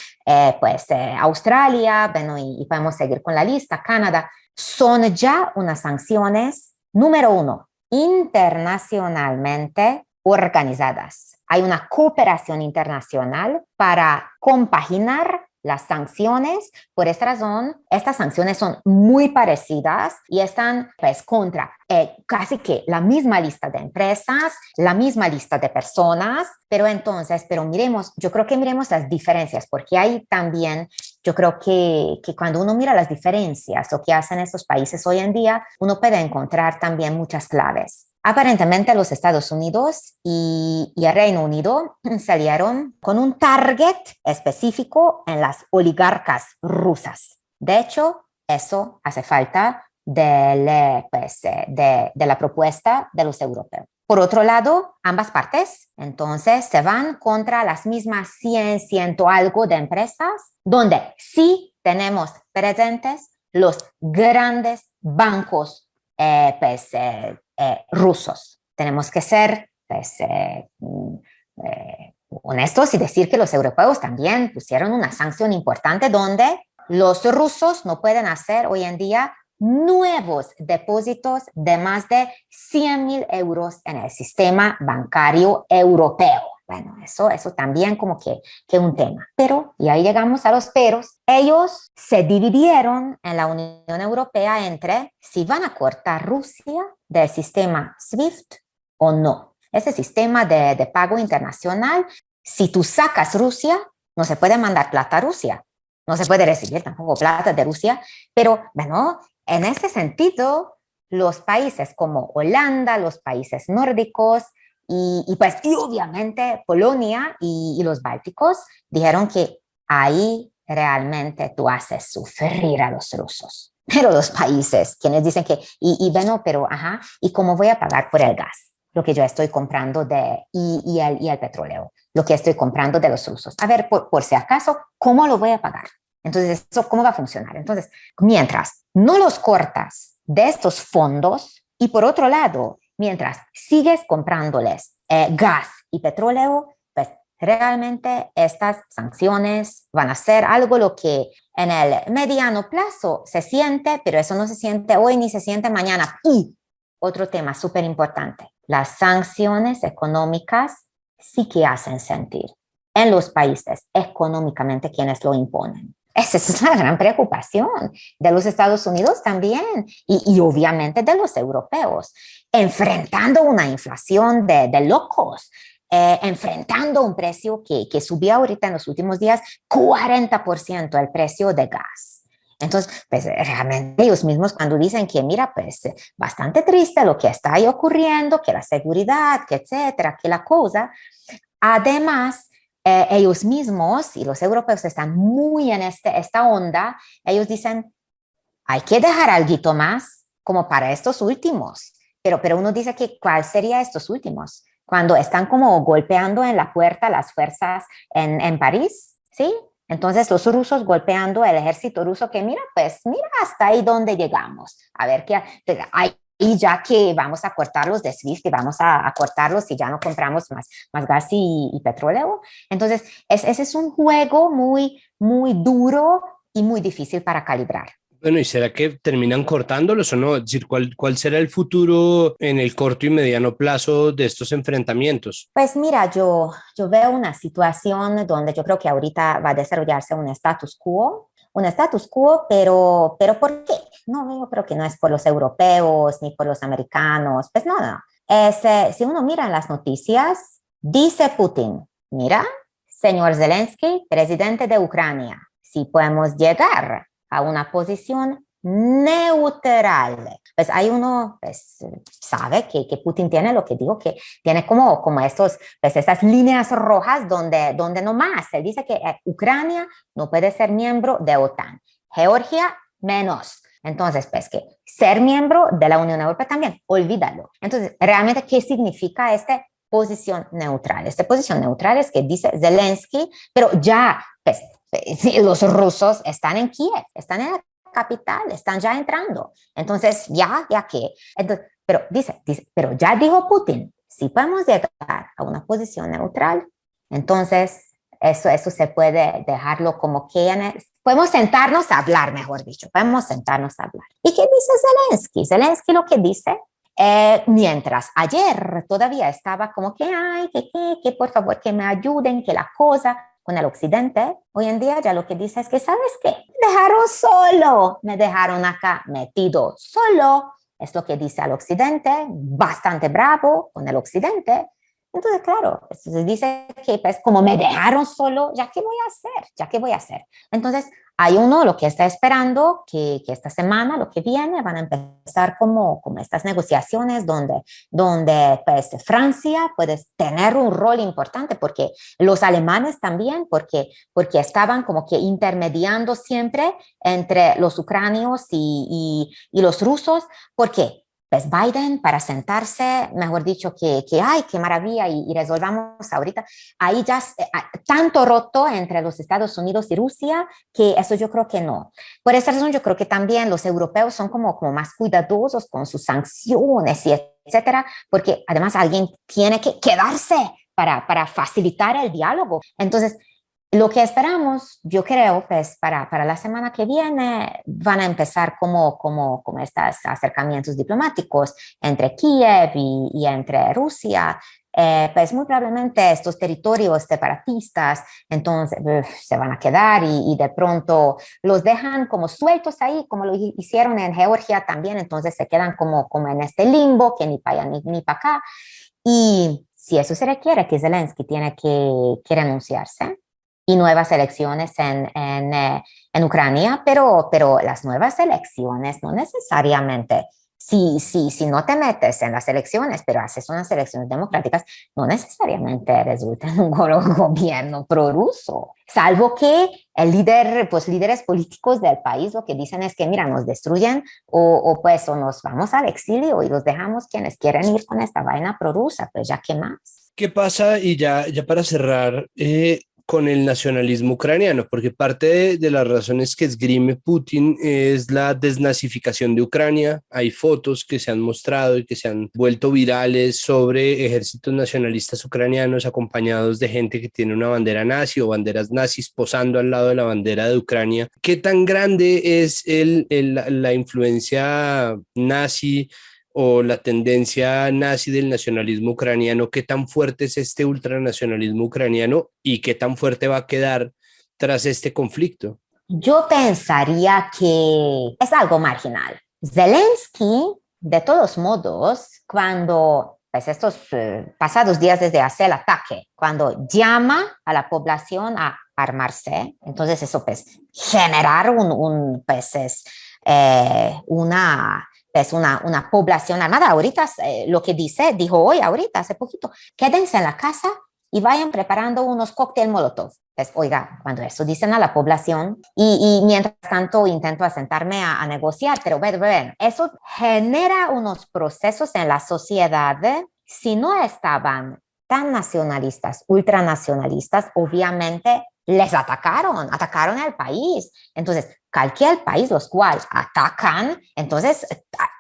[SPEAKER 5] Australia, bueno, y podemos seguir con la lista, Canadá, son ya unas sanciones, número uno, internacionalmente organizadas. Hay una cooperación internacional para compaginar las sanciones. Por esta razón, estas sanciones son muy parecidas y están pues contra casi que la misma lista de empresas, la misma lista de personas, pero miremos, yo creo que miremos las diferencias, porque hay también, yo creo que cuando uno mira las diferencias, lo que hacen estos países hoy en día, uno puede encontrar también muchas claves. Aparentemente los Estados Unidos y el Reino Unido salieron con un target específico en las oligarcas rusas. De hecho, eso hace falta de la propuesta de los europeos. Por otro lado, ambas partes, entonces, se van contra las mismas 100 algo de empresas, donde sí tenemos presentes los grandes bancos rusos. Tenemos que ser honestos y decir que los europeos también pusieron una sanción importante donde los rusos no pueden hacer hoy en día nuevos depósitos de más de 100.000 euros en el sistema bancario europeo. Bueno, eso también como que un tema. Pero, y ahí llegamos a los peros, ellos se dividieron en la Unión Europea entre si van a cortar Rusia del sistema SWIFT o no. Ese sistema de pago internacional, si tú sacas Rusia, no se puede mandar plata a Rusia, no se puede recibir tampoco plata de Rusia, pero bueno, en ese sentido, los países como Holanda, los países nórdicos, y obviamente Polonia y los bálticos dijeron que ahí realmente tú haces sufrir a los rusos. Pero los países, quienes dicen que, ¿y cómo voy a pagar por el gas? Lo que yo estoy comprando y el petróleo, lo que estoy comprando de los rusos. A ver, por si acaso, ¿cómo lo voy a pagar? Entonces, ¿cómo va a funcionar? Entonces, mientras no los cortas de estos fondos y por otro lado, mientras sigues comprándoles gas y petróleo, pues realmente estas sanciones van a ser algo lo que en el mediano plazo se siente, pero eso no se siente hoy ni se siente mañana. Y otro tema súper importante, las sanciones económicas sí que hacen sentir en los países económicamente quienes lo imponen. Esa es la gran preocupación de los Estados Unidos también y obviamente de los europeos, enfrentando una inflación de locos, enfrentando un precio que subió ahorita en los últimos días 40% el precio de gas. Entonces, pues realmente ellos mismos cuando dicen que, mira, pues bastante triste lo que está ahí ocurriendo, que la seguridad, que etcétera, que la cosa, además, ellos mismos y los europeos están muy en esta onda, ellos dicen, hay que dejar algo más como para estos últimos, pero uno dice que ¿cuál sería estos últimos? Cuando están como golpeando en la puerta las fuerzas en París, ¿sí? Entonces los rusos golpeando el ejército ruso que mira, pues mira hasta ahí donde llegamos. A ver qué, y ya que vamos a cortarlos de SWIFT y vamos a cortarlos y ya no compramos más gas y petróleo. Entonces ese es un juego muy, muy duro y muy difícil para calibrar.
[SPEAKER 3] Bueno, ¿y será que terminan cortándolos o no? Es decir, ¿cuál será el futuro en el corto y mediano plazo de estos enfrentamientos?
[SPEAKER 5] Pues mira, yo veo una situación donde yo creo que ahorita va a desarrollarse un status quo, pero ¿por qué? No, yo creo que no es por los europeos ni por los americanos, pues no. Si uno mira en las noticias, dice Putin, mira, señor Zelensky, presidente de Ucrania, si podemos llegar a una posición neutral. Pues hay uno, pues, sabe que Putin tiene lo que digo, que tiene como estas líneas rojas donde no más. Él dice que Ucrania no puede ser miembro de OTAN, Georgia menos. Entonces, pues que ser miembro de la Unión Europea también, olvídalo. Entonces, realmente, ¿qué significa esta posición neutral? Esta posición neutral es que dice Zelensky, pero ya, pues, los rusos están en Kiev, están en la capital, están ya entrando. Entonces, ya que. Entonces, pero pero ya dijo Putin, si podemos llegar a una posición neutral, entonces eso se puede dejarlo como que podemos sentarnos a hablar, mejor dicho, podemos sentarnos a hablar. ¿Y qué dice Zelensky? Zelensky lo que dice, mientras ayer todavía estaba como que, ay, que por favor que me ayuden, que la cosa con el occidente, hoy en día ya lo que dice es que, ¿sabes qué? Me dejaron acá metido solo, es lo que dice al occidente, bastante bravo con el occidente. Entonces, claro, se dice que pues como me dejaron solo, ¿ya qué voy a hacer? Entonces, hay uno lo que está esperando que esta semana, lo que viene, van a empezar como estas negociaciones donde pues Francia puede tener un rol importante, porque los alemanes también, porque estaban como que intermediando siempre entre los ucranianos y los rusos. ¿Por qué? Pues Biden para sentarse, mejor dicho, ay, qué maravilla y resolvamos ahorita. Ahí ya tanto roto entre los Estados Unidos y Rusia que eso yo creo que no. Por esa razón yo creo que también los europeos son como más cuidadosos con sus sanciones y etcétera, porque además alguien tiene que quedarse para facilitar el diálogo. Entonces, lo que esperamos, yo creo, pues para la semana que viene van a empezar como estos acercamientos diplomáticos entre Kiev y entre Rusia. Pues muy probablemente estos territorios separatistas entonces se van a quedar y de pronto los dejan como sueltos ahí, como lo hicieron en Georgia también, entonces se quedan como en este limbo que ni para allá ni para acá. Y si eso se requiere, que Zelensky tiene que renunciarse y nuevas elecciones en Ucrania, pero las nuevas elecciones no necesariamente, si no te metes en las elecciones, pero haces unas elecciones democráticas, no necesariamente resulta en un gobierno prorruso, salvo que líderes políticos del país lo que dicen es que, mira, nos destruyen o nos vamos al exilio y los dejamos quienes quieren ir con esta vaina prorrusa, pues ya qué más.
[SPEAKER 3] ¿Qué pasa? Y ya para cerrar, con el nacionalismo ucraniano, porque parte de las razones que esgrime Putin es la desnazificación de Ucrania. Hay fotos que se han mostrado y que se han vuelto virales sobre ejércitos nacionalistas ucranianos acompañados de gente que tiene una bandera nazi o banderas nazis posando al lado de la bandera de Ucrania. ¿Qué tan grande es la influencia nazi o la tendencia nazi del nacionalismo ucraniano? ¿Qué tan fuerte es este ultranacionalismo ucraniano y qué tan fuerte va a quedar tras este conflicto?
[SPEAKER 5] Yo pensaría que es algo marginal. Zelensky, de todos modos, cuando pues estos pasados días desde hacer el ataque, cuando llama a la población a armarse. Entonces eso pues generar una población armada. Ahorita lo que dijo hoy, ahorita, hace poquito, quédense en la casa y vayan preparando unos cócteles Molotov. Pues, oiga, cuando eso dicen a la población, y mientras tanto intento asentarme a negociar, pero bueno, eso genera unos procesos en la sociedad. Si no estaban tan nacionalistas, ultranacionalistas, obviamente les atacaron al país. Entonces, cualquier país los cuales atacan, entonces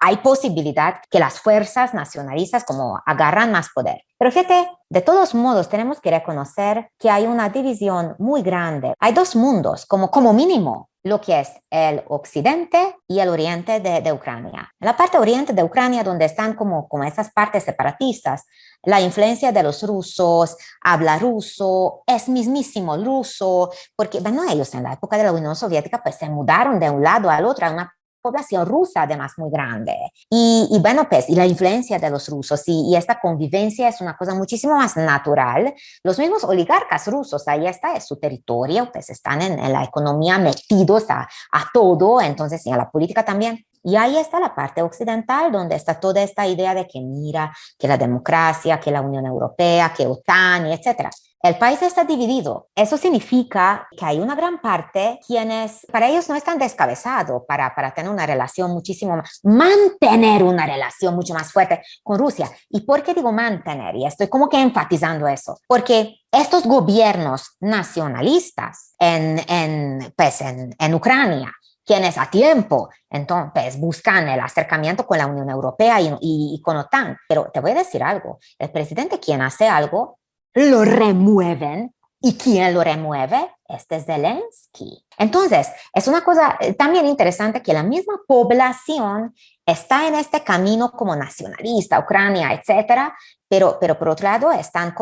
[SPEAKER 5] hay posibilidad que las fuerzas nacionalistas como agarran más poder. Pero fíjate, de todos modos tenemos que reconocer que hay una división muy grande. Hay dos mundos, como mínimo, lo que es el occidente y el oriente de Ucrania. En la parte oriente de Ucrania, donde están como esas partes separatistas, la influencia de los rusos, habla ruso, es mismísimo ruso, porque, bueno, ellos en la época de la Unión Soviética pues se mudaron de un lado al otro a una población rusa además muy grande. Y bueno, pues, y la influencia de los rusos y esta convivencia es una cosa muchísimo más natural. Los mismos oligarcas rusos, ahí está, es su territorio, pues están en la economía metidos a todo, entonces, y a la política también. Y ahí está la parte occidental, donde está toda esta idea de que mira, que la democracia, que la Unión Europea, que OTAN, y etcétera. El país está dividido. Eso significa que hay una gran parte quienes, para ellos no están descabezados para tener una relación muchísimo más, mantener una relación mucho más fuerte con Rusia. ¿Y por qué digo mantener? Y estoy como que enfatizando eso. Porque estos gobiernos nacionalistas en Ucrania, quienes a tiempo, entonces, buscan el acercamiento con la Unión Europea y con OTAN. Pero te voy a decir algo, el presidente quien hace algo, lo remueven. ¿Y quién lo remueve? Zelensky. Entonces, es una cosa también interesante que la misma población está en este camino como nacionalista, Ucrania, etcétera, pero por otro lado están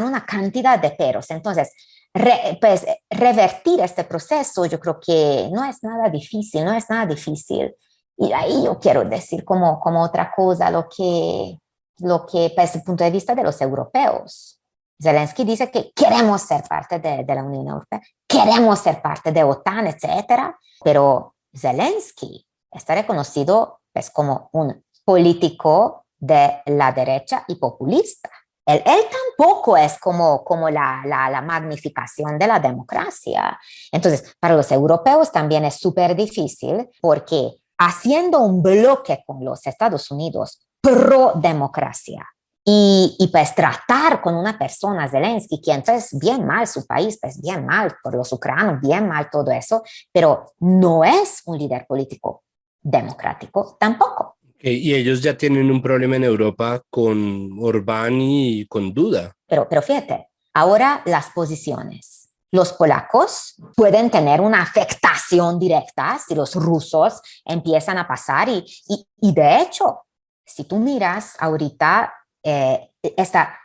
[SPEAKER 5] una cantidad de peros. Entonces, revertir este proceso yo creo que no es nada difícil. Y ahí yo quiero decir como otra cosa lo que desde el punto de vista de los europeos. Zelensky dice que queremos ser parte de la Unión Europea, queremos ser parte de OTAN, etcétera, pero Zelensky está reconocido pues, como un político de la derecha y populista. Él tampoco es como la magnificación de la democracia. Entonces, para los europeos también es súper difícil porque haciendo un bloque con los Estados Unidos pro democracia y pues tratar con una persona, Zelensky, que entonces bien mal su país, pues bien mal por los ucranianos, bien mal todo eso, pero no es un líder político democrático tampoco.
[SPEAKER 3] Y ellos ya tienen un problema en Europa con Orbán y con Duda.
[SPEAKER 5] Pero fíjate, ahora las posiciones. Los polacos pueden tener una afectación directa si los rusos empiezan a pasar y de hecho, si tú miras ahorita esta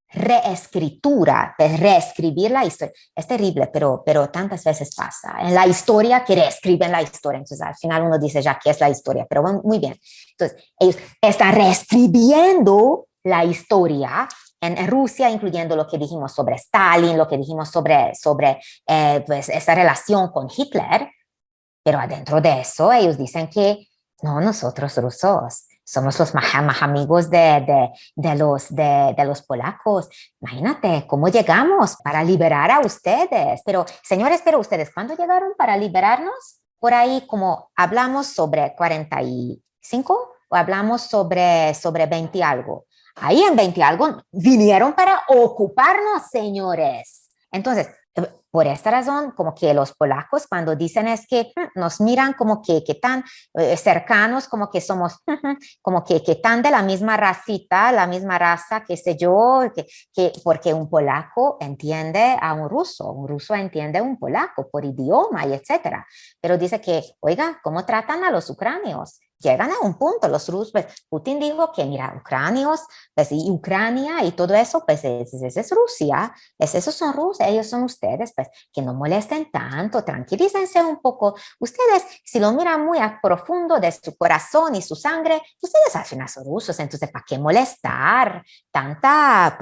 [SPEAKER 5] reescritura, reescribir la historia, es terrible, pero tantas veces pasa. En la historia que reescriben la historia, entonces al final uno dice ya qué es la historia, pero bueno, muy bien. Entonces ellos están reescribiendo la historia en Rusia, incluyendo lo que dijimos sobre Stalin, lo que dijimos sobre pues, esa relación con Hitler, pero adentro de eso ellos dicen que no, nosotros rusos somos los más amigos de los polacos. Imagínate cómo llegamos para liberar a ustedes. Pero, señores, ¿ustedes cuándo llegaron para liberarnos? Por ahí como hablamos sobre 45 o hablamos sobre 20 algo. Ahí en 20 algo vinieron para ocuparnos, señores. Entonces, por esta razón, como que los polacos cuando dicen es que nos miran como que tan cercanos, como que somos, como que tan de la misma racita, la misma raza, qué sé yo, porque un polaco entiende a un ruso entiende a un polaco por idioma y etcétera. Pero dice que, oiga, ¿cómo tratan a los ucranianos? llegan a un punto, los rusos, pues Putin dijo que mira, ucranios, pues y Ucrania y todo eso, pues es Rusia, esos son rusos, ellos son ustedes, pues que no molesten tanto, tranquilícense un poco. Ustedes, si lo miran muy a profundo de su corazón y su sangre, ustedes al final son rusos, entonces ¿para qué molestar? Tanta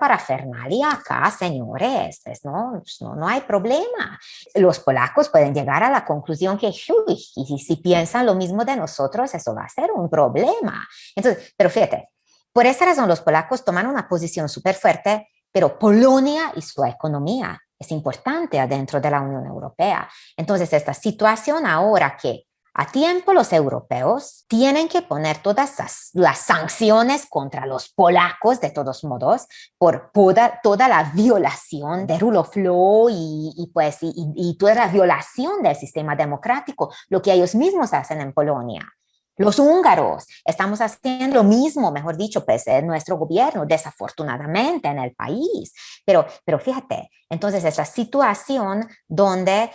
[SPEAKER 5] parafernalia acá, señores, pues no hay problema. Los polacos pueden llegar a la conclusión que, uy, y si piensan lo mismo de nosotros, eso va a ser un problema. Entonces, pero fíjate, por esa razón los polacos toman una posición súper fuerte, pero Polonia y su economía es importante adentro de la Unión Europea. Entonces, esta situación ahora que a tiempo los europeos tienen que poner todas las sanciones contra los polacos, de todos modos, por toda la violación de rule of law y toda la violación del sistema democrático, lo que ellos mismos hacen en Polonia. Los húngaros estamos haciendo lo mismo, mejor dicho, pues nuestro gobierno, desafortunadamente en el país. Pero fíjate, entonces esa situación donde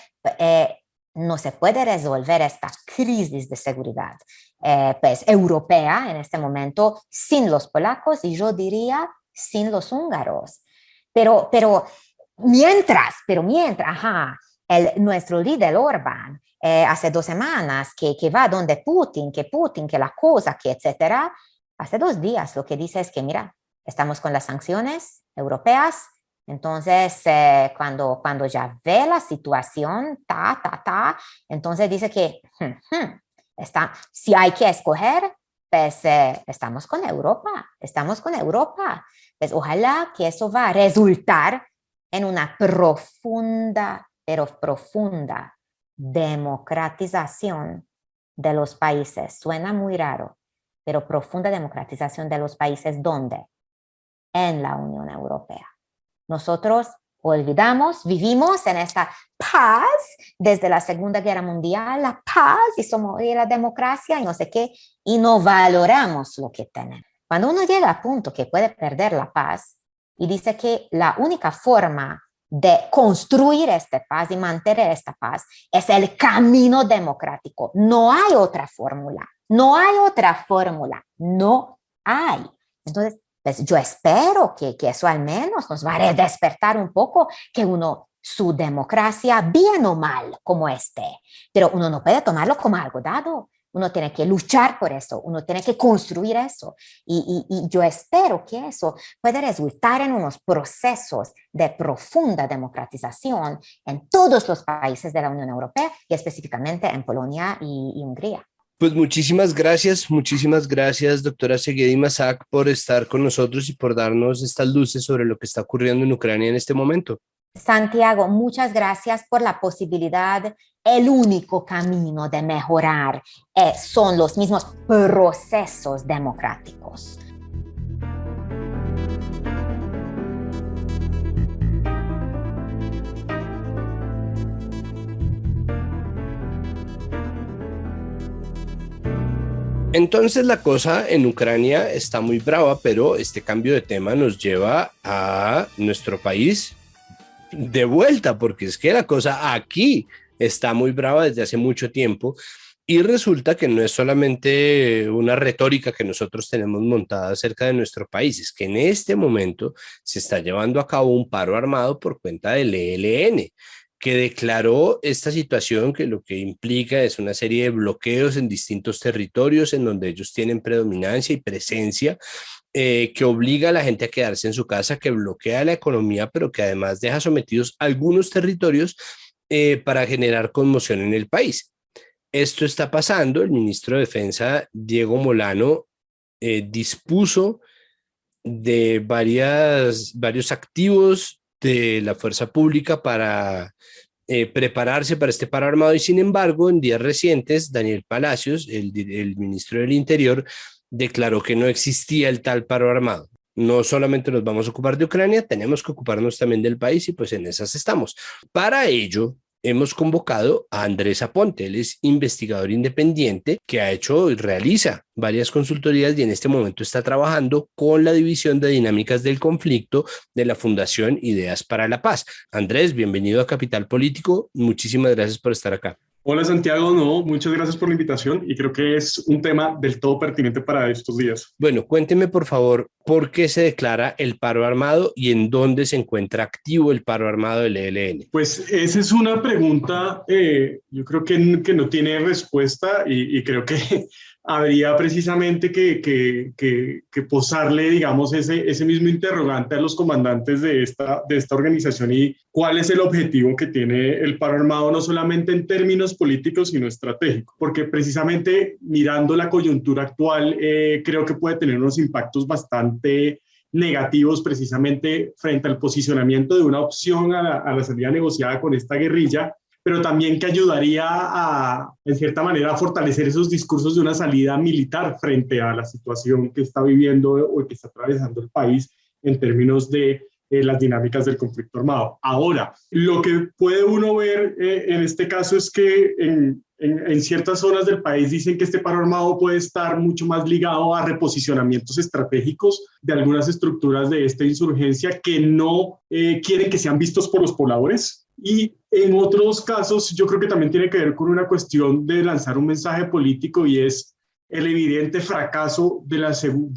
[SPEAKER 5] no se puede resolver esta crisis de seguridad pues, europea en este momento sin los polacos y yo diría sin los húngaros. Pero mientras, nuestro líder Orbán hace 2 semanas que va donde Putin, que la cosa, que etcétera, hace 2 días lo que dice es que mira, estamos con las sanciones europeas. Entonces, cuando ya ve la situación, entonces dice que si hay que escoger, pues estamos con Europa. Pues ojalá que eso va a resultar en una profunda democratización de los países. Suena muy raro, pero profunda democratización de los países, ¿dónde? En la Unión Europea. Nosotros vivimos en esta paz desde la Segunda Guerra Mundial, la paz y la democracia y no sé qué, y no valoramos lo que tenemos. Cuando uno llega a punto que puede perder la paz y dice que la única forma de construir esta paz y mantener esta paz es el camino democrático. No hay otra fórmula. Entonces, pues yo espero que eso al menos nos va a despertar un poco, que su democracia, bien o mal como esté, pero uno no puede tomarlo como algo dado. Uno tiene que luchar por eso, uno tiene que construir eso. Y yo espero que eso pueda resultar en unos procesos de profunda democratización en todos los países de la Unión Europea y específicamente en Polonia y Hungría.
[SPEAKER 3] Pues muchísimas gracias, doctora Segedi Masak, por estar con nosotros y por darnos estas luces sobre lo que está ocurriendo en Ucrania en este momento.
[SPEAKER 5] Santiago, muchas gracias por la posibilidad. El único camino de mejorar son los mismos procesos democráticos.
[SPEAKER 3] Entonces la cosa en Ucrania está muy brava, pero este cambio de tema nos lleva a nuestro país de vuelta, porque es que la cosa aquí está muy brava desde hace mucho tiempo y resulta que no es solamente una retórica que nosotros tenemos montada acerca de nuestro país, es que en este momento se está llevando a cabo un paro armado por cuenta del ELN, que declaró esta situación, que lo que implica es una serie de bloqueos en distintos territorios en donde ellos tienen predominancia y presencia, que obliga a la gente a quedarse en su casa, que bloquea la economía, pero que además deja sometidos algunos territorios para generar conmoción en el país. Esto está pasando. El ministro de Defensa, Diego Molano, dispuso de varios activos de la fuerza pública para prepararse para este paro armado y sin embargo en días recientes Daniel Palacios, el ministro del Interior, declaró que no existía el tal paro armado. No solamente nos vamos a ocupar de Ucrania, tenemos que ocuparnos también del país y pues en esas estamos. Para ello hemos convocado a Andrés Aponte. Él es investigador independiente que ha hecho y realiza varias consultorías y en este momento está trabajando con la División de Dinámicas del Conflicto de la Fundación Ideas para la Paz. Andrés, bienvenido a Capital Político. Muchísimas gracias por estar acá.
[SPEAKER 6] Hola Santiago, no, muchas gracias por la invitación y creo que es un tema del todo pertinente para estos días.
[SPEAKER 3] Bueno, cuénteme por favor, ¿por qué se declara el paro armado y en dónde se encuentra activo el paro armado del ELN?
[SPEAKER 6] Pues esa es una pregunta, yo creo que no tiene respuesta y creo que habría precisamente que posarle, digamos, ese mismo interrogante a los comandantes de esta organización y cuál es el objetivo que tiene el paro armado, no solamente en términos políticos, sino estratégicos, porque precisamente mirando la coyuntura actual, creo que puede tener unos impactos bastante negativos precisamente frente al posicionamiento de una opción a la salida negociada con esta guerrilla, pero también que ayudaría en cierta manera, a fortalecer esos discursos de una salida militar frente a la situación que está viviendo o que está atravesando el país en términos de las dinámicas del conflicto armado. Ahora, lo que puede uno ver en este caso es que en ciertas zonas del país dicen que este paro armado puede estar mucho más ligado a reposicionamientos estratégicos de algunas estructuras de esta insurgencia que no quieren que sean vistos por los pobladores. Y en otros casos yo creo que también tiene que ver con una cuestión de lanzar un mensaje político y es el evidente fracaso de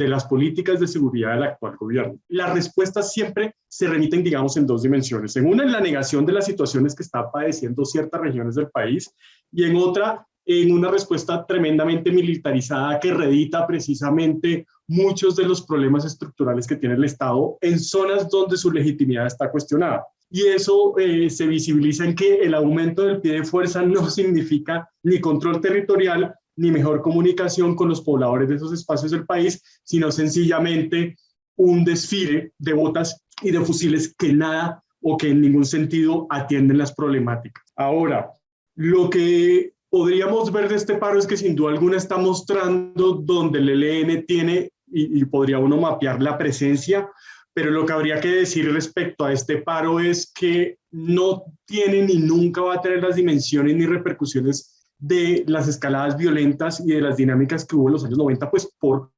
[SPEAKER 6] las políticas de seguridad del actual gobierno. Las respuestas siempre se remiten, digamos, en dos dimensiones. En una, en la negación de las situaciones que están padeciendo ciertas regiones del país, y en otra, en una respuesta tremendamente militarizada que reedita precisamente muchos de los problemas estructurales que tiene el Estado en zonas donde su legitimidad está cuestionada. Y eso se visibiliza en que el aumento del pie de fuerza no significa ni control territorial, ni mejor comunicación con los pobladores de esos espacios del país, sino sencillamente un desfile de botas y de fusiles que nada o que en ningún sentido atienden las problemáticas. Ahora, lo que podríamos ver de este paro es que sin duda alguna está mostrando donde el ELN tiene y podría uno mapear la presencia, pero lo que habría que decir respecto a este paro es que no tiene ni nunca va a tener las dimensiones ni repercusiones de las escaladas violentas y de las dinámicas que hubo en los años 90, pues por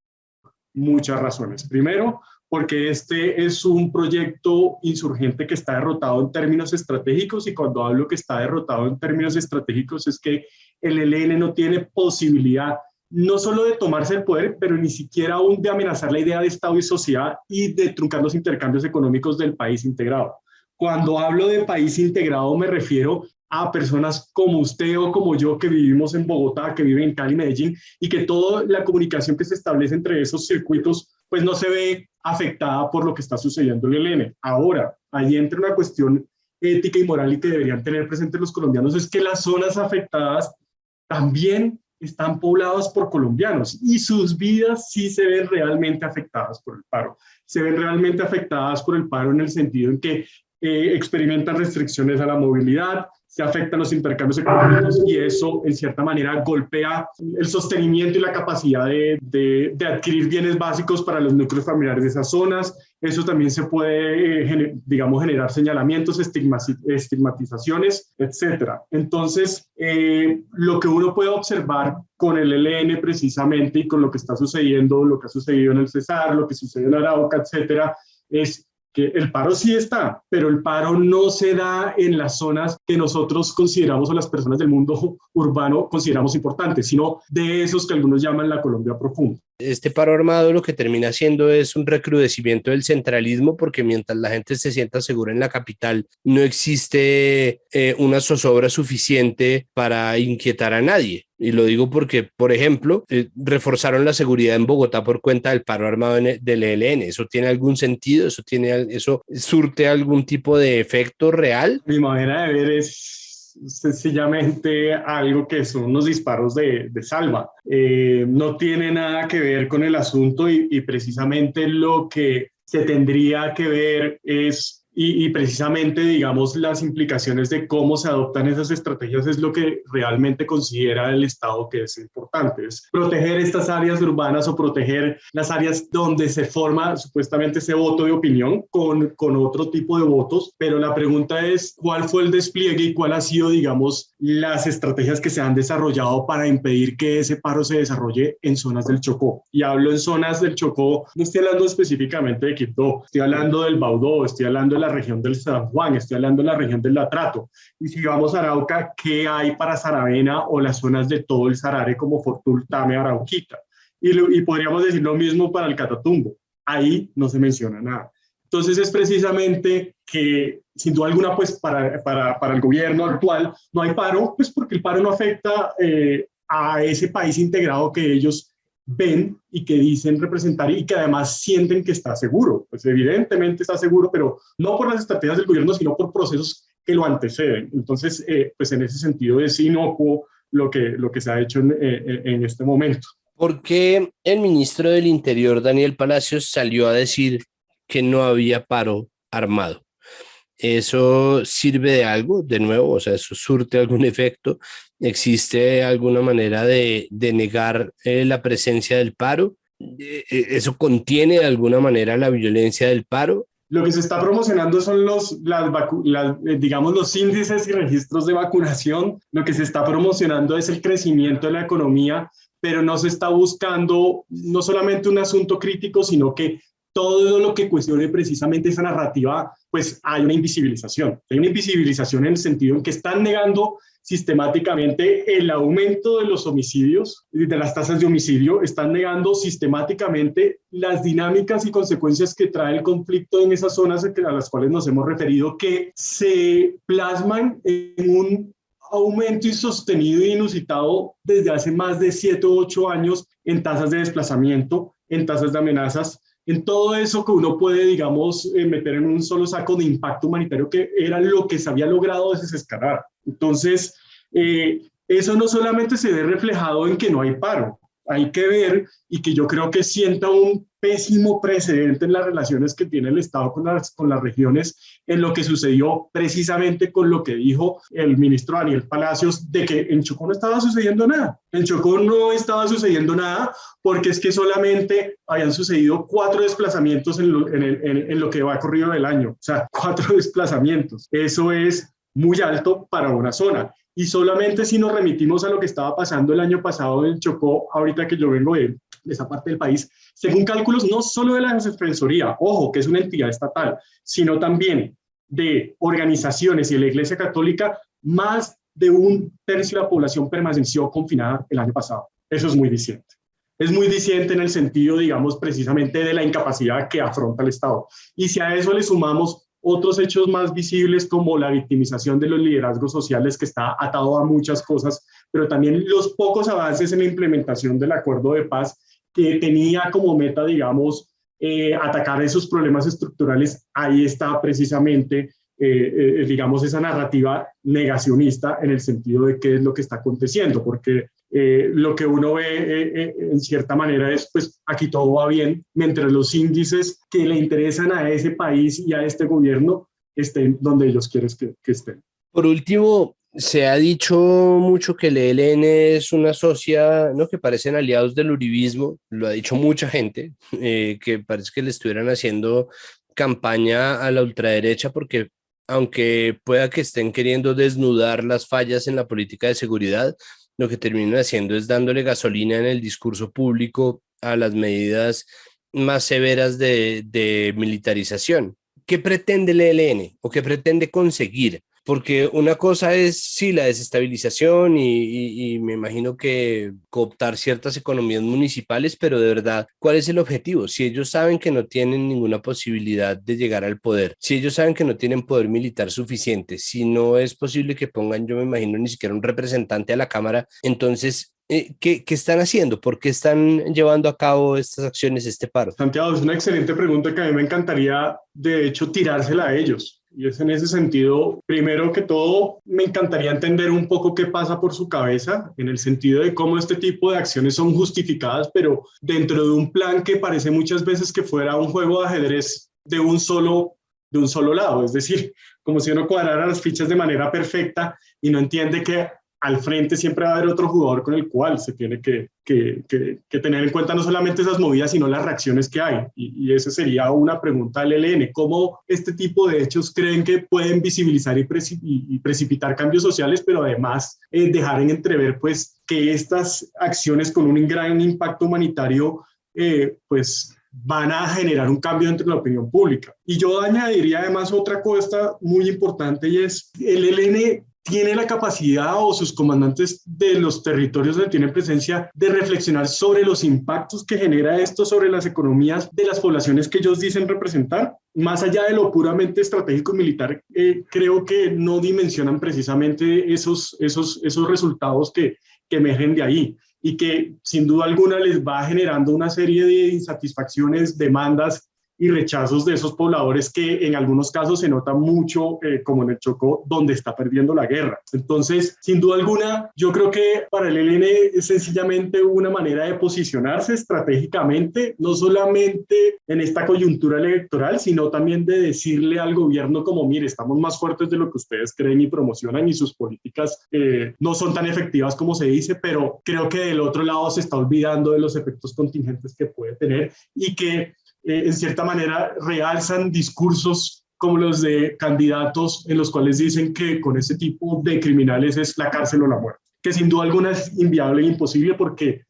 [SPEAKER 6] muchas razones. Primero, porque este es un proyecto insurgente que está derrotado en términos estratégicos, y cuando hablo que está derrotado en términos estratégicos es que el ELN no tiene posibilidad no solo de tomarse el poder, pero ni siquiera aún de amenazar la idea de Estado y sociedad y de truncar los intercambios económicos del país integrado. Cuando hablo de país integrado me refiero a personas como usted o como yo que vivimos en Bogotá, que viven en Cali, Medellín, y que toda la comunicación que se establece entre esos circuitos pues no se ve afectada por lo que está sucediendo en el ELN. Ahora, ahí entra una cuestión ética y moral y que deberían tener presentes los colombianos, es que las zonas afectadas también están pobladas por colombianos y sus vidas sí se ven realmente afectadas por el paro. Se ven realmente afectadas por el paro en el sentido en que experimentan restricciones a la movilidad, se afectan los intercambios económicos y eso en cierta manera golpea el sostenimiento y la capacidad de adquirir bienes básicos para los núcleos familiares de esas zonas. Eso también se puede, digamos, generar señalamientos, estigmatizaciones, etcétera. Entonces, lo que uno puede observar con el ELN precisamente y con lo que está sucediendo, lo que ha sucedido en el Cesar, lo que sucedió en Arauca, etcétera, es que el paro sí está, pero el paro no se da en las zonas que nosotros consideramos o las personas del mundo urbano consideramos importantes, sino de esos que algunos llaman la Colombia profunda.
[SPEAKER 3] Este paro armado lo que termina haciendo es un recrudecimiento del centralismo, porque mientras la gente se sienta segura en la capital, no existe una zozobra suficiente para inquietar a nadie. Y lo digo porque, por ejemplo, reforzaron la seguridad en Bogotá por cuenta del paro armado del ELN. ¿Eso tiene algún sentido? ¿Eso surte algún tipo de efecto real?
[SPEAKER 6] Mi manera de ver es sencillamente algo que son unos disparos de salva. No tiene nada que ver con el asunto y precisamente lo que se tendría que ver es, y precisamente, digamos, las implicaciones de cómo se adoptan esas estrategias es lo que realmente considera el Estado que es importante. Es proteger estas áreas urbanas o proteger las áreas donde se forma supuestamente ese voto de opinión con otro tipo de votos, pero la pregunta es cuál fue el despliegue y cuál ha sido, digamos, las estrategias que se han desarrollado para impedir que ese paro se desarrolle en zonas del Chocó. Y hablo en zonas del Chocó, no estoy hablando específicamente de Quibdó, estoy hablando del Baudó, estoy hablando de la la región del San Juan, estoy hablando de la región del Atrato. Y si vamos a Arauca, ¿qué hay para Saravena o las zonas de todo el Sarare como Fortul, Tame, Arauquita? Y podríamos decir lo mismo para el Catatumbo. Ahí no se menciona nada. Entonces es precisamente que, sin duda alguna, pues para el gobierno actual no hay paro, pues porque el paro no afecta a ese país integrado que ellos ven y que dicen representar y que además sienten que está seguro. Pues evidentemente está seguro, pero no por las estrategias del gobierno, sino por procesos que lo anteceden. Entonces, pues en ese sentido es inocuo lo que se ha hecho en este momento.
[SPEAKER 3] ¿Por qué el ministro del Interior, Daniel Palacios, salió a decir que no había paro armado? ¿Eso sirve de algo? De nuevo, o sea, ¿eso surte algún efecto? ¿Existe alguna manera de negar la presencia del paro? ¿Eso contiene de alguna manera la violencia del paro?
[SPEAKER 6] Lo que se está promocionando son digamos, los índices y registros de vacunación. Lo que se está promocionando es el crecimiento de la economía, pero no se está buscando no solamente un asunto crítico, sino que todo lo que cuestione precisamente esa narrativa, pues hay una invisibilización. Hay una invisibilización en el sentido en que están negando sistemáticamente el aumento de los homicidios, de las tasas de homicidio, están negando sistemáticamente las dinámicas y consecuencias que trae el conflicto en esas zonas a las cuales nos hemos referido, que se plasman en un aumento insostenido e inusitado desde hace más de 7 u 8 años en tasas de desplazamiento, en tasas de amenazas, en todo eso que uno puede, digamos, meter en un solo saco de impacto humanitario, que era lo que se había logrado desescalar. Entonces, eso no solamente se ve reflejado en que no hay paro, hay que ver, y que yo creo que sienta un pésimo precedente en las relaciones que tiene el Estado con las regiones, en lo que sucedió precisamente con lo que dijo el ministro Daniel Palacios, de que en Chocó no estaba sucediendo nada. En Chocó no estaba sucediendo nada porque es que solamente habían sucedido 4 desplazamientos en lo que va corrido del año. O sea, 4 desplazamientos. Eso es muy alto para una zona. Y solamente si nos remitimos a lo que estaba pasando el año pasado en Chocó, ahorita que yo vengo de esa parte del país, según cálculos no solo de la Defensoría, ojo, que es una entidad estatal, sino también de organizaciones y de la Iglesia Católica, más de 1/3 de la población permaneció confinada el año pasado. Eso es muy diciente. Es muy diciente en el sentido, digamos, precisamente de la incapacidad que afronta el Estado. Y si a eso le sumamos otros hechos más visibles como la victimización de los liderazgos sociales, que está atado a muchas cosas, pero también los pocos avances en la implementación del acuerdo de paz que tenía como meta, digamos, atacar esos problemas estructurales. Ahí está precisamente, digamos, esa narrativa negacionista en el sentido de qué es lo que está aconteciendo, porque lo que uno ve en cierta manera es, pues aquí todo va bien, mientras los índices que le interesan a ese país y a este gobierno estén donde ellos quieren que estén.
[SPEAKER 3] Por último, se ha dicho mucho que el ELN es una socia, ¿no?, que parecen aliados del uribismo, lo ha dicho mucha gente, que parece que le estuvieran haciendo campaña a la ultraderecha, porque aunque pueda que estén queriendo desnudar las fallas en la política de seguridad, lo que terminan haciendo es dándole gasolina en el discurso público a las medidas más severas de militarización. ¿Qué pretende el ELN o qué pretende conseguir? Porque una cosa es, sí, la desestabilización y me imagino que cooptar ciertas economías municipales, pero de verdad, ¿cuál es el objetivo? Si ellos saben que no tienen ninguna posibilidad de llegar al poder, si ellos saben que no tienen poder militar suficiente, si no es posible que pongan, yo me imagino, ni siquiera un representante a la Cámara, entonces, ¿qué están haciendo? ¿Por qué están llevando a cabo estas acciones, este paro?
[SPEAKER 6] Santiago, es una excelente pregunta que a mí me encantaría, de hecho, tirársela a ellos. Y es en ese sentido, primero que todo, me encantaría entender un poco qué pasa por su cabeza, en el sentido de cómo este tipo de acciones son justificadas, pero dentro de un plan que parece muchas veces que fuera un juego de ajedrez de un solo lado. Es decir, como si uno cuadrara las fichas de manera perfecta y no entiende que al frente siempre va a haber otro jugador con el cual se tiene que tener en cuenta no solamente esas movidas, sino las reacciones que hay. Y esa sería una pregunta al ELN. ¿Cómo este tipo de hechos creen que pueden visibilizar y precipitar cambios sociales, pero además dejar en entrever pues, que estas acciones con un gran impacto humanitario pues van a generar un cambio entre la opinión pública. Y yo añadiría además otra cosa muy importante, y es el ELN tiene la capacidad, o sus comandantes de los territorios donde tienen presencia, de reflexionar sobre los impactos que genera esto sobre las economías de las poblaciones que ellos dicen representar. Más allá de lo puramente estratégico y militar, creo que no dimensionan precisamente esos resultados que emergen de ahí, y que sin duda alguna les va generando una serie de insatisfacciones, demandas y rechazos de esos pobladores que en algunos casos se nota mucho, como en el Chocó, donde está perdiendo la guerra. Entonces, sin duda alguna, yo creo que para el ELN es sencillamente una manera de posicionarse estratégicamente, no solamente en esta coyuntura electoral, sino también de decirle al gobierno como, mire, estamos más fuertes de lo que ustedes creen y promocionan, y sus políticas no son tan efectivas como se dice, pero creo que del otro lado se está olvidando de los efectos contingentes que puede tener, y que en cierta manera realzan discursos como los de candidatos en los cuales dicen que con ese tipo de criminales es la cárcel o la muerte, que sin duda alguna es inviable e imposible, porque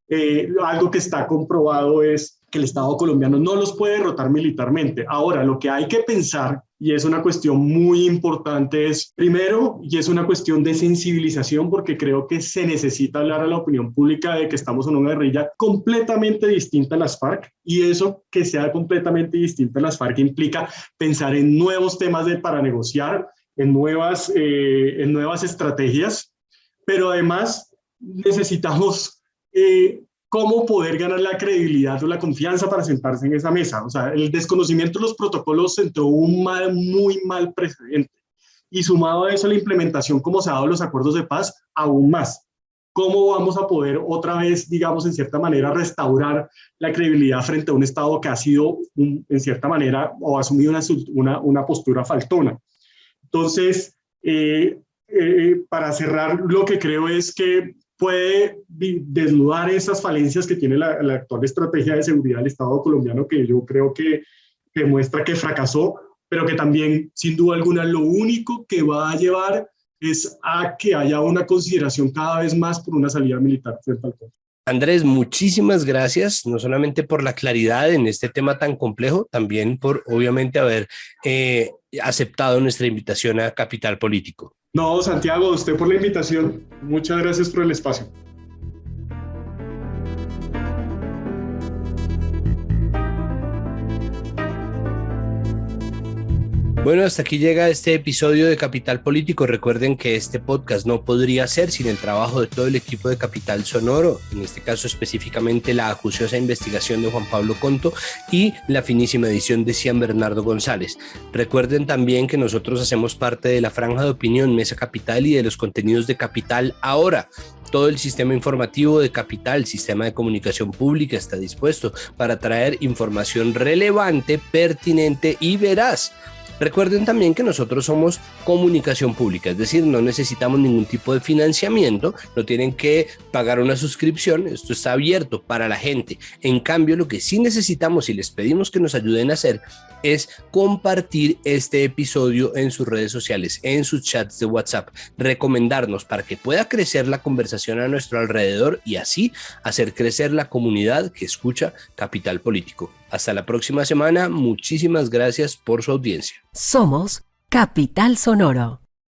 [SPEAKER 6] algo que está comprobado es que el Estado colombiano no los puede derrotar militarmente. Ahora, lo que hay que pensar, y es una cuestión muy importante, es primero, y es una cuestión de sensibilización, porque creo que se necesita hablar a la opinión pública de que estamos en una guerrilla completamente distinta a las FARC, y eso que sea completamente distinta a las FARC implica pensar en nuevos temas para negociar, en nuevas estrategias, pero además necesitamos cómo poder ganar la credibilidad o la confianza para sentarse en esa mesa. O sea, el desconocimiento de los protocolos sentó un muy mal precedente, y sumado a eso la implementación como se ha dado los acuerdos de paz, aún más. ¿Cómo vamos a poder otra vez, digamos, en cierta manera, restaurar la credibilidad frente a un Estado que ha sido, en cierta manera, o ha asumido una postura faltona? Entonces, para cerrar, lo que creo es que puede desnudar esas falencias que tiene la actual estrategia de seguridad del Estado colombiano, que yo creo que demuestra que fracasó, pero que también, sin duda alguna, lo único que va a llevar es a que haya una consideración cada vez más por una salida militar frente al conflicto.
[SPEAKER 3] Andrés, muchísimas gracias, no solamente por la claridad en este tema tan complejo, también por, obviamente, haber aceptado nuestra invitación a Capital Político.
[SPEAKER 6] No, Santiago, a usted por la invitación. Muchas gracias por el espacio.
[SPEAKER 3] Bueno, hasta aquí llega este episodio de Capital Político. Recuerden que este podcast no podría ser sin el trabajo de todo el equipo de Capital Sonoro, en este caso específicamente la acuciosa investigación de Juan Pablo Conto y la finísima edición de Cian Bernardo González. Recuerden también que nosotros hacemos parte de la franja de opinión Mesa Capital y de los contenidos de Capital Ahora. Todo el sistema informativo de Capital, sistema de comunicación pública, está dispuesto para traer información relevante, pertinente y veraz. Recuerden también que nosotros somos comunicación pública, es decir, no necesitamos ningún tipo de financiamiento, no tienen que pagar una suscripción, esto está abierto para la gente. En cambio, lo que sí necesitamos y les pedimos que nos ayuden a hacer es compartir este episodio en sus redes sociales, en sus chats de WhatsApp, recomendarnos para que pueda crecer la conversación a nuestro alrededor y así hacer crecer la comunidad que escucha Capital Político. Hasta la próxima semana, muchísimas gracias por su audiencia.
[SPEAKER 7] Somos Capital Sonoro.